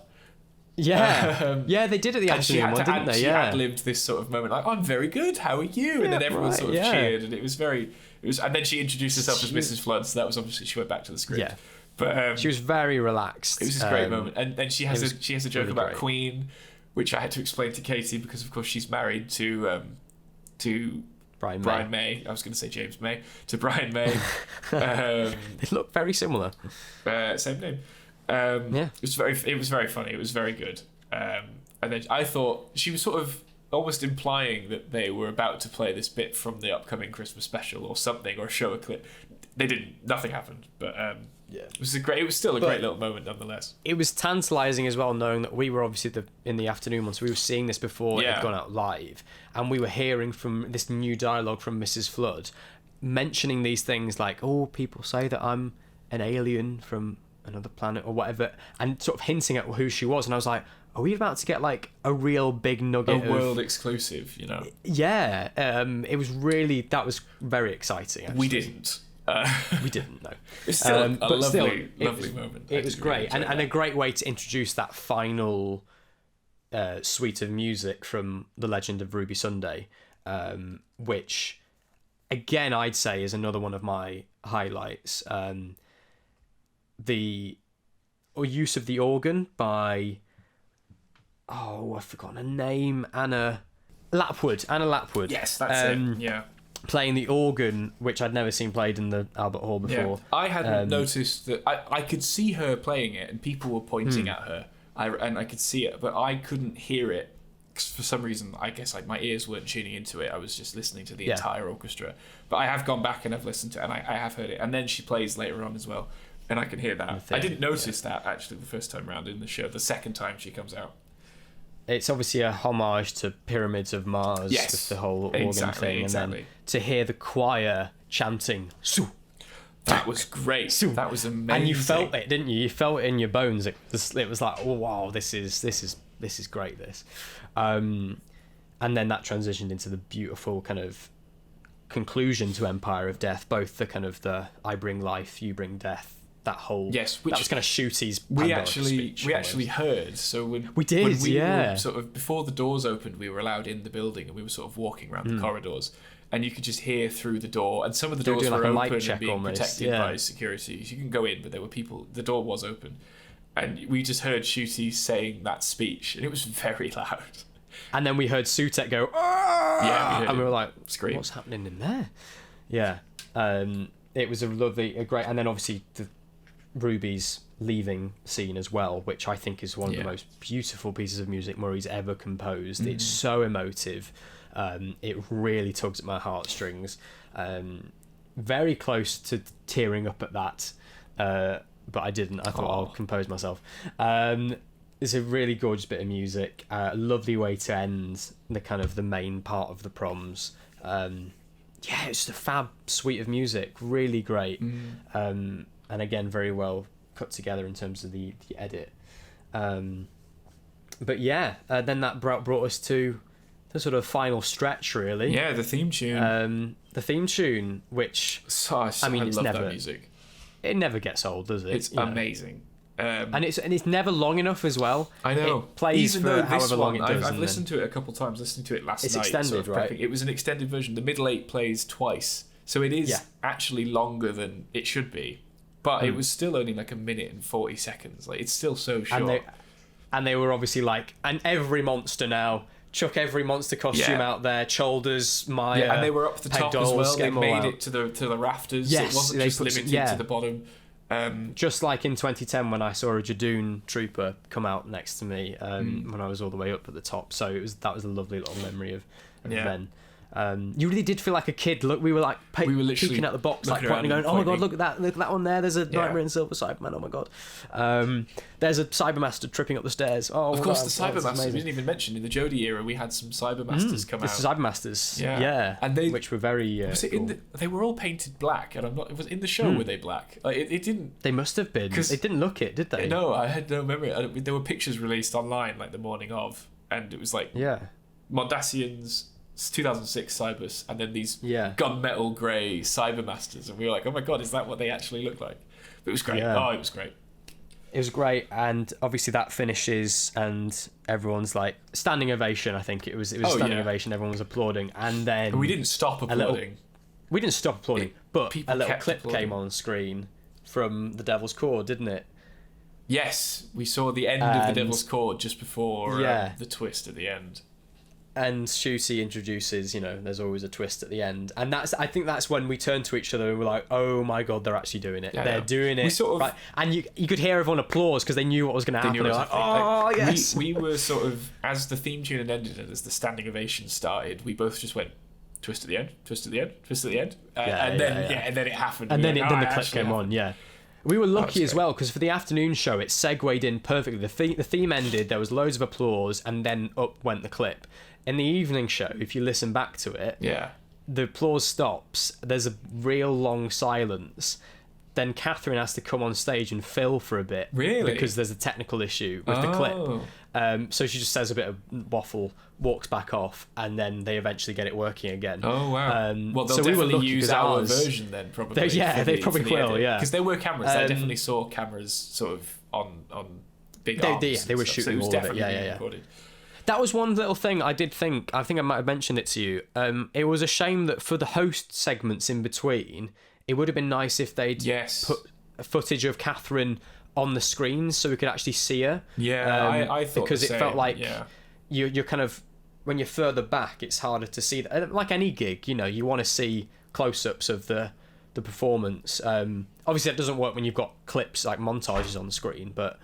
Yeah, they did at the afternoon one, didn't they? She ad-libbed this sort of moment, like, "I'm very good. How are you?" And then everyone sort of cheered, and it was very. And then she introduced herself as Mrs. Flood, so that was obviously she went back to the script. Yeah, but she was very relaxed. It was this great moment, and then she has a joke really about great. Queen, which I had to explain to Katie because of course she's married to Brian May. I was going to say James May, to Brian May. They look very similar. Same name. It was very funny. It was very good. And then I thought she was sort of almost implying that they were about to play this bit from the upcoming Christmas special or something, or show a clip. They didn't. Nothing happened. But it was still a great little moment nonetheless. It was tantalising as well, knowing that we were obviously in the afternoon one, so we were seeing this before it had gone out live, and we were hearing from this new dialogue from Mrs. Flood, mentioning these things like, "Oh, people say that I'm an alien from another planet or whatever," and sort of hinting at who she was, and I was like, are we about to get like a real big nugget of world exclusive, Yeah, that was very exciting, actually. We didn't know. It's still a lovely moment. It was great, really and a great way to introduce that final suite of music from The Legend of Ruby Sunday, which again I'd say is another one of my highlights. The use of the organ by I've forgotten her name. Anna Lapwood. Yes, that's it. Yeah. playing the organ, which I'd never seen played in the Albert Hall before. Yeah. I hadn't noticed that. I could see her playing it, and people were pointing at her, and I could see it, but I couldn't hear it. For some reason, I guess my ears weren't tuning into it. I was just listening to the entire orchestra. But I have gone back and I've listened to it, and I have heard it. And then she plays later on as well, and I can hear that. I didn't notice that, actually, the first time round in the show. The second time she comes out. It's obviously a homage to Pyramids of Mars, with the whole organ thing. And then to hear the choir chanting, Su. That was great. That was amazing. And you felt it, didn't you? You felt it in your bones. It was like, oh, wow, this is great, this. And then that transitioned into the beautiful kind of conclusion to Empire of Death, both the kind of the I bring life, you bring death, that whole which that was kind of Shooty's we actually heard. So when we were sort of before the doors opened, we were allowed in the building, and we were sort of walking around the corridors, and you could just hear through the door, and some of the doors were open and being protected by security. So you can go in, but there were people. The door was open, and we just heard Shooty saying that speech, and it was very loud. And then we heard Sutek go, "Ah!" Yeah, and we were like, scream. What's happening in there? Yeah. It was a great, and then obviously the Ruby's leaving scene as well, which I think is one of the most beautiful pieces of music Murray's ever composed. It's so emotive. It really tugs at my heartstrings. Very close to tearing up at that, but I didn't. I thought I'll compose myself. It's a really gorgeous bit of music. Lovely way to end the kind of the main part of the Proms. It's just a fab suite of music. Really great. And again, very well cut together in terms of the edit. But then that brought us to the sort of final stretch, really. Yeah, the theme tune. Which I love never, that music. It never gets old, does it? It's amazing. And it's never long enough as well. I know. It plays for however long it does. I've listened to it a couple times. Listened to it last night. It's extended, right? It was an extended version. The middle eight plays twice, so it is actually longer than it should be. But it was still only like 1 minute and 40 seconds. Like, it's still so short. And they were obviously like, and every monster now. Chuck every monster costume out there. Shoulders, Maya. Yeah, and they were up the top as well. They made it to the rafters. Yes, it wasn't just limited to the bottom. Just like in 2010 when I saw a Jadoon trooper come out next to me when I was all the way up at the top. So that was a lovely little memory of then. You really did feel like a kid. Look, we were like peeking at the box, like pointing, going, "Oh my god, look at that one there! There's a Nightmare in Silver Cyberman. Oh my god, there's a Cybermaster tripping up the stairs. Oh, of course, the Cybermasters. We didn't even mention in the Jodie era we had some Cybermasters come out. The Cybermasters, and which were very. Cool. They were all painted black, and it was in the show. Were they black? Like, it didn't. They must have been. They didn't look it, did they? No, I had no memory. There were pictures released online like the morning of, and it was like Mondasian's 2006 Cybus, and then these gunmetal grey Cybermasters, and we were like, oh my god, is that what they actually look like? But it was great. It was great. It was great, and obviously that finishes, and everyone's like standing ovation. I think it was standing ovation. Everyone was applauding, and then we didn't stop applauding. But a little clip came on screen from the Devil's Chord, didn't it? Yes, we saw the end of the Devil's Chord just before the twist at the end. And Shooty introduces, there's always a twist at the end, and I think that's when we turned to each other and we're like, oh my god, they're actually doing it. They're doing it. Right. And you could hear everyone applause because they knew what was going to happen. They were like, oh yes. We were sort of, as the theme tune had ended and as the standing ovation started, we both just went, twist at the end, twist at the end, twist at the end, and then it happened. And then the clip came on. Yeah. We were lucky as well because for the afternoon show it segued in perfectly. The theme ended, there was loads of applause, and then up went the clip. In the evening show, if you listen back to it, the applause stops, there's a real long silence, then Catherine has to come on stage and fill for a bit. Really? Because there's a technical issue with the clip. So she just says a bit of waffle, walks back off, and then they eventually get it working again. Oh, wow. Well, they'll definitely use our version then, probably. They probably will, Because there were cameras. I definitely saw cameras sort of on big arms. They were shooting all of it. Yeah. Recorded. That was one little thing I did think. I think I might have mentioned it to you. It was a shame that for the host segments in between, it would have been nice if they'd put footage of Catherine on the screen so we could actually see her. Yeah, I thought because the same. It felt like you're kind of when you're further back, it's harder to see that. Like any gig, you know, you want to see close-ups of the performance. Obviously, that doesn't work when you've got clips like montages on the screen, but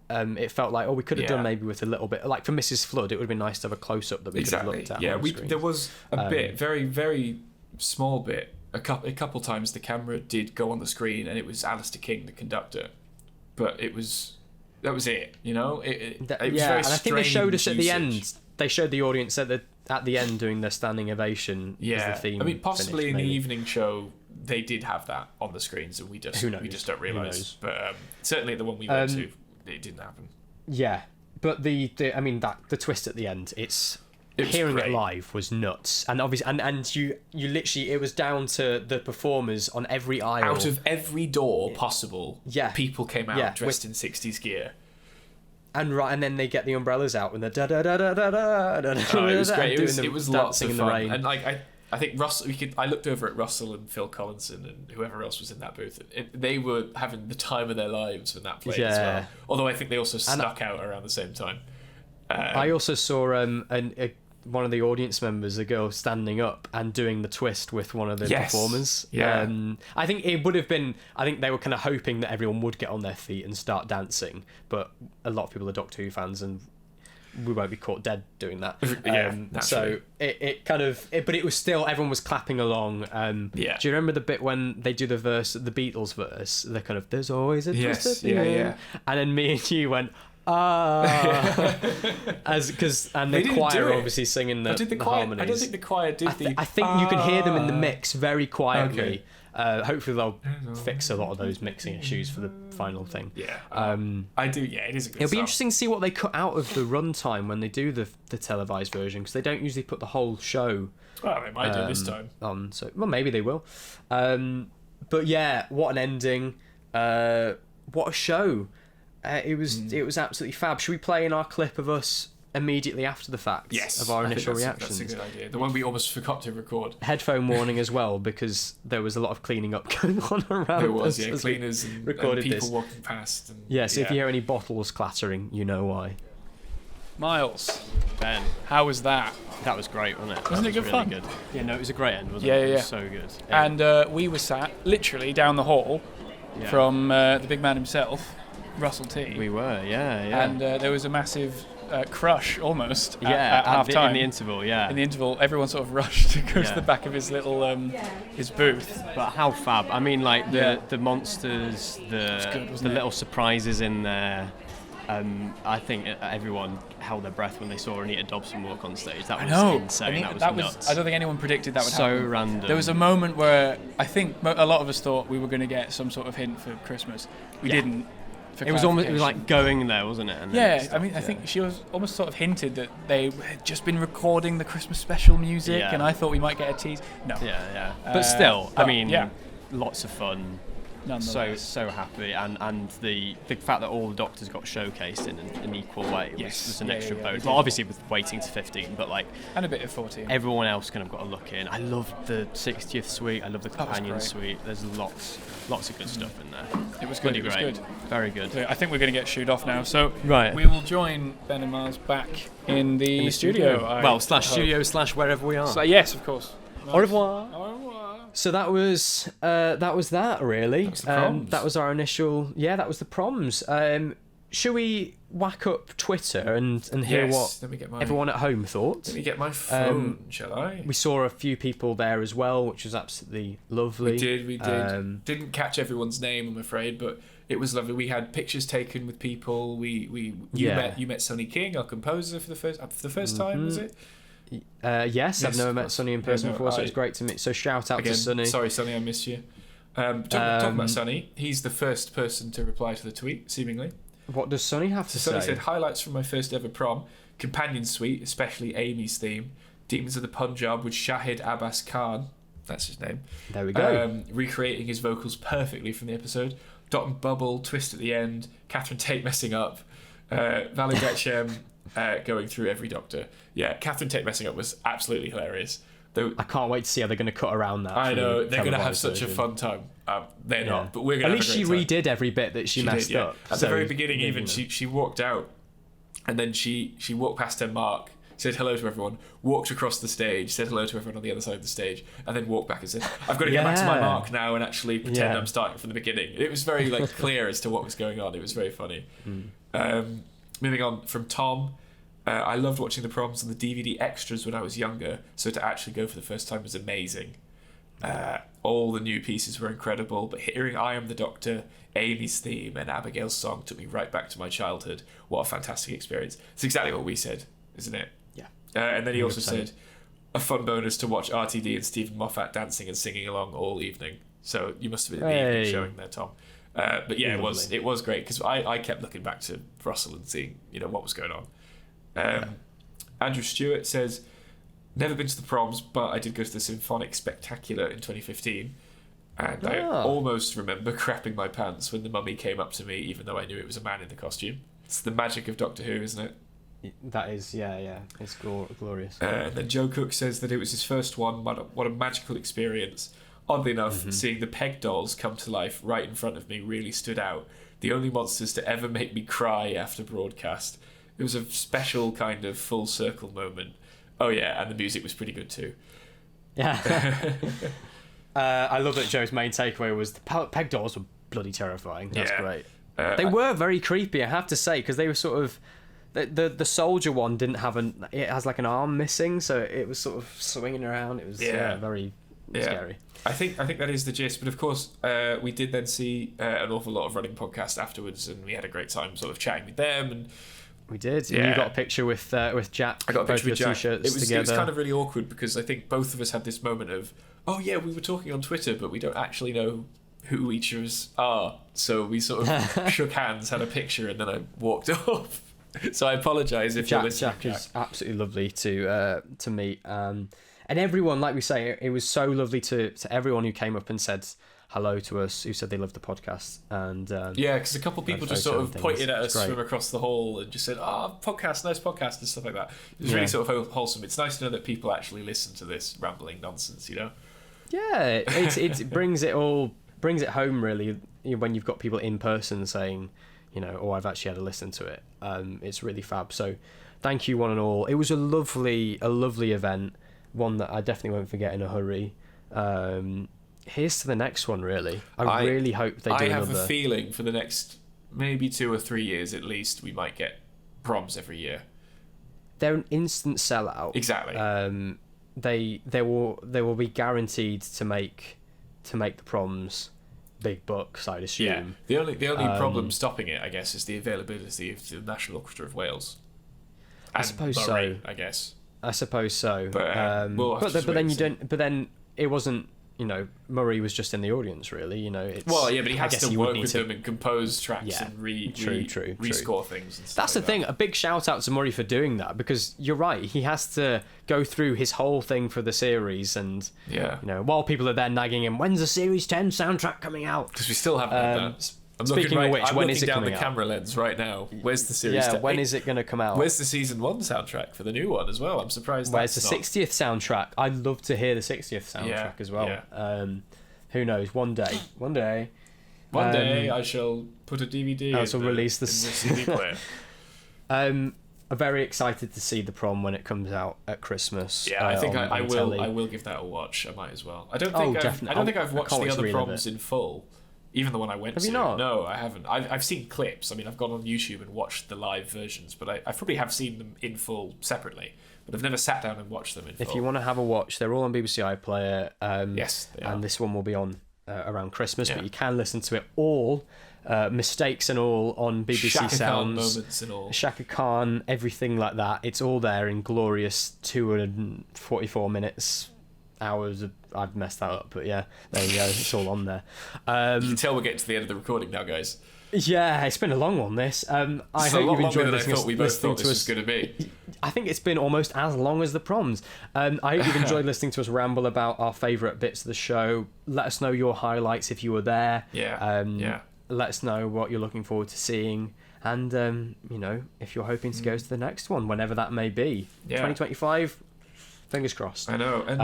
it felt like, we could have done maybe with a little bit, like for Mrs. Flood, it would have been nice to have a close-up that we could have looked at. Yeah, there was a bit, very, very small bit. A couple times the camera did go on the screen, and it was Alistair King, the conductor, but that was it. You know, it was very and I think they showed us at the usage. end. They showed the audience at the end doing their standing ovation. Yeah, as the theme I mean, possibly finished, in the evening show they did have that on the screens, and we just don't realise. But certainly at the one we went to, it didn't happen. Yeah, but the twist at the end, hearing it live was nuts, and obviously, and you literally, it was down to the performers on every aisle. Out of every door possible, people came out dressed in 60s gear. And then they get the umbrellas out and the da da da da da da da. It was great. It was lots of in fun. the rain. And like I think Russell, I looked over at Russell and Phil Collinson and whoever else was in that booth. They were having the time of their lives when that played as well. Although I think they also snuck out around the same time. I also saw one of the audience members, a girl standing up and doing the twist with one of the performers. Yeah. I think it would have been. I think they were kind of hoping that everyone would get on their feet and start dancing, but a lot of people are Doctor Who fans, and we won't be caught dead doing that. So but it was still, everyone was clapping along. Do you remember the bit when they do the Beatles verse? They're kind of, there's always a twist at the end. And then me and you went, the choir obviously singing the harmonies. I don't think the choir did I think you can hear them in the mix very quietly. Okay. Hopefully they'll fix a lot of those mixing issues for the final thing. I do. Yeah, it is a good. It'll be interesting to see what they cut out of the runtime when they do the televised version, because they don't usually put the whole show. Well, they might do this time. On, so maybe they will. But yeah, what an ending! What a show! It was absolutely fab. Should we play in our clip of us immediately after the fact? Yes, of our initial reactions. That's a good idea. The one we almost forgot to record. Headphone warning as well, because there was a lot of cleaning up going on around. There was, us cleaners and people walking past. And, so if you hear any bottles clattering, you know why. Miles, Ben, how was that? That was great, wasn't it? Wasn't it good fun? Good. Yeah, no, it was a great end, wasn't it? It was so good. Yeah. And we were sat literally down the hall from the big man himself, Russell T. We were, yeah. And there was a massive crush almost at half time. In the interval, In the interval, everyone sort of rushed to go to the back of his little his booth. But how fab! I mean, like the monsters, the little surprises in there. I think everyone held their breath when they saw Anita Dobson walk on stage. That was insane. That was nuts. I don't think anyone predicted that would happen. So random. There was a moment where I think a lot of us thought we were going to get some sort of hint for Christmas. We didn't. It was like going there, wasn't it? And I think she was almost sort of hinted that they had just been recording the Christmas special music, and I thought we might get a tease. No. But still, lots of fun. So happy, and the fact that all the Doctors got showcased in an equal way was an extra bonus. Well, obviously with waiting to 15, but and a bit of 14. Everyone else kind of got a look in. I loved the 60th suite. I love the companion suite. There's lots of good stuff in there. It was good. It was good. Very good. So I think we're going to get shooed off now. So we will join Ben and Miles back in the studio. Studio / wherever we are. So, yes, of course. Au revoir. Au revoir. So that was that really. That was our initial. Yeah, that was the proms. Should we whack up Twitter and hear what everyone at home thought? Let me get my phone, shall I? We saw a few people there as well, which was absolutely lovely. We did. Didn't catch everyone's name, I'm afraid, but it was lovely. We had pictures taken with people. You met Sonny King, our composer, for the first time, was it? Yes, I've never met Sonny in person before, so it's great to meet. So shout out to Sonny. Sorry, Sonny, I missed you. Talking about Sonny, he's the first person to reply to the tweet, seemingly. What does Sonny have to say? Sonny said, highlights from my first ever prom, companion suite, especially Amy's theme, Demons of the Punjab with Shahid Abbas Khan, that's his name. There we go. Recreating his vocals perfectly from the episode. Dot and Bubble, twist at the end, Catherine Tate messing up, Valley Betchem going through every Doctor. Yeah, Catherine Tate messing up was absolutely hilarious. I can't wait to see how they're going to cut around that. I know, they're going to have such a fun time. They're not, but we're going to have a great time. At least she redid every bit that she messed up. At the very beginning, even, she walked out, and then she walked past her mark, said hello to everyone, walked across the stage, said hello to everyone on the other side of the stage, and then walked back and said, I've got to get back to my mark now and actually pretend I'm starting from the beginning. It was very clear as to what was going on. It was very funny. Moving on from Tom, I loved watching the proms and the DVD extras when I was younger, so to actually go for the first time was amazing. All the new pieces were incredible, but hearing I Am the Doctor, Amy's theme, and Abigail's song took me right back to my childhood. What a fantastic experience. It's exactly what we said, isn't it? Yeah. And then he 100%. also said, a fun bonus to watch RTD and Stephen Moffat dancing and singing along all evening. So you must have been in the evening showing there, Tom. But yeah, it was great, because I kept looking back to Russell and seeing what was going on. Andrew Stewart says, never been to the proms, but I did go to the Symphonic Spectacular in 2015, and I almost remember crapping my pants when the mummy came up to me, even though I knew it was a man in the costume. It's the magic of Doctor Who, isn't it? That is, yeah. It's glorious. And then Joe Cook says that it was his first one. What a magical experience. Oddly enough, seeing the Peg dolls come to life right in front of me really stood out. The only monsters to ever make me cry after broadcast. It was a special kind of full circle moment. Oh yeah, and the music was pretty good too. Yeah. I love that Joe's main takeaway was the Peg dolls were bloody terrifying. That's great. They were very creepy, I have to say, because they were sort of... The soldier one didn't have it has like an arm missing, so it was sort of swinging around. It was very scary. I think that is the gist, but of course we did then see an awful lot of running podcasts afterwards, and we had a great time sort of chatting with them. And we did. Yeah. You got a picture with Jack. I got a picture with Jack. T-shirts together. It was kind of really awkward, because I think both of us had this moment of, oh yeah, we were talking on Twitter, but we don't actually know who each of us are. So we sort of shook hands, had a picture, and then I walked off. So I apologise if you're listening. Jack is absolutely lovely to meet, and everyone, like we say, it was so lovely to everyone who came up and said hello to us, who said they loved the podcast, and because a couple of people just sort of pointed at us from across the hall and just said, podcast, nice podcast, and stuff like that. It was really sort of wholesome. It's nice to know that people actually listen to this rambling nonsense, Yeah, it brings it home really when you've got people in person saying, I've actually had a listen to it. It's really fab. So thank you one and all. It was a lovely event, one that I definitely won't forget in a hurry. Here's to the next one, really. I really hope they do another. I have a feeling for the next maybe 2 or 3 years at least, we might get proms every year. They're an instant sellout. Exactly. They will be guaranteed to make the proms big bucks, I'd assume. Yeah. The only problem stopping it, I guess, is the availability of the National Orchestra of Wales. I suppose so. I guess. I suppose so. But then you don't. But then it wasn't. Murray was just in the audience, really. It's, but he has to work with them and compose tracks and rescore things. And stuff That's the thing. A big shout out to Murray for doing that, because you're right. He has to go through his whole thing for the series, and while people are there nagging him, when's the Series 10 soundtrack coming out? Because we still haven't had that. Speaking of which, when is it coming out? I'm looking down the camera lens right now. Where's the Series 10? When is it going to come out? Where's the Season 1 soundtrack for the new one as well? I'm surprised Where's the 60th soundtrack? I'd love to hear the 60th soundtrack as well. Yeah. Who knows? One day. One day I shall put a DVD I shall release the CD player. I'm very excited to see the prom when it comes out at Christmas. Yeah, I think I will. I will give that a watch. I might as well. I don't think I've watched the other proms in full. Even the one I went to. Have you not? No, I haven't. I've seen clips. I mean, I've gone on YouTube and watched the live versions, but I probably have seen them in full separately. But I've never sat down and watched them in full. If you want to have a watch, they're all on BBC iPlayer. Yes, they are. And this one will be on around Christmas, but you can listen to it all, mistakes and all, on BBC Shaka Sounds. Khan moments and all. Shaka Khan, everything like that. It's all there in glorious 244 minutes, hours of... I've messed that up, but yeah, there you go. It's all on there. You can tell we're getting to the end of the recording now, guys. Yeah, it's been a long one, this. I hope you've enjoyed listening to us. Was going to be. I think it's been almost as long as the proms. I hope you've enjoyed listening to us ramble about our favourite bits of the show. Let us know your highlights if you were there. Yeah. Let us know what you're looking forward to seeing. And, if you're hoping to go to the next one, whenever that may be. Yeah. 2025... Fingers crossed. I know, and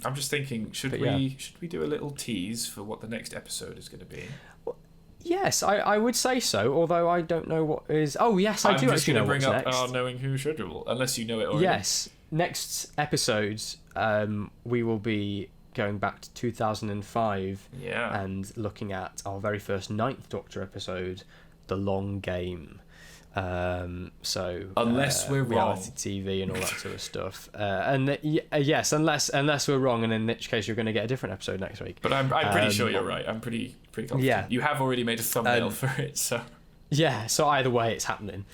I'm just thinking, should we do a little tease for what the next episode is going to be? Well, Yes, I would say so, although I don't know what is... Oh, yes, I do actually know what's next. I'm just going to bring up our Knowing Who schedule, unless you know it already. Yes, next episodes, we will be going back to 2005 and looking at our very first Ninth Doctor episode, The Long Game. Unless we're reality wrong, TV and all that sort of stuff, yes, unless we're wrong, and in which case you're going to get a different episode next week. But I'm pretty sure you're right. I'm pretty confident. Yeah, you have already made a thumbnail for it, so yeah. So either way, it's happening.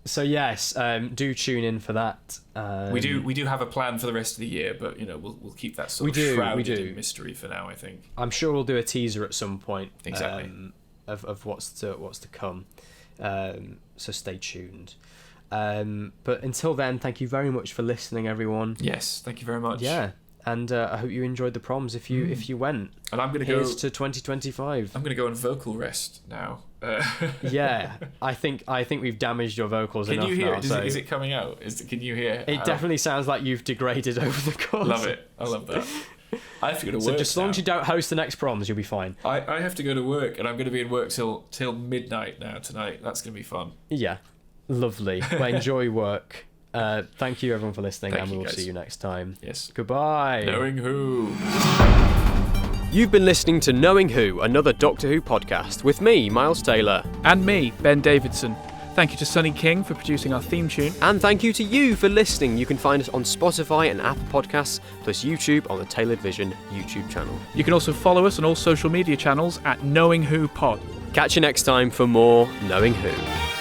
So yes, do tune in for that. We do have a plan for the rest of the year, but we'll keep that sort of shrouded in mystery for now. I think. I'm sure we'll do a teaser at some point. Exactly. Of what's to come. So stay tuned. But until then, thank you very much for listening, everyone. Yes, thank you very much. Yeah, and I hope you enjoyed the proms if you went. And I'm going to go to 2025. I'm going to go on vocal rest now. Yeah, I think we've damaged your vocals enough. Can you hear now, it? Is it coming out? Can you hear? It definitely sounds like you've degraded over the course. Love it. I love that. I have to go to work. So just as long as you don't host the next proms, you'll be fine. I have to go to work, and I'm going to be in work till midnight now tonight. That's going to be fun. Yeah, lovely. Well, enjoy work. Thank you everyone for listening, and we will see you next time. Yes. Goodbye. Knowing Who. You've been listening to Knowing Who, another Doctor Who podcast, with me, Miles Taylor. And me, Ben Davidson. Thank you to Sonny King for producing our theme tune. And thank you to you for listening. You can find us on Spotify and Apple Podcasts, plus YouTube on the Tailored Vision YouTube channel. You can also follow us on all social media channels at Knowing Who Pod. Catch you next time for more Knowing Who.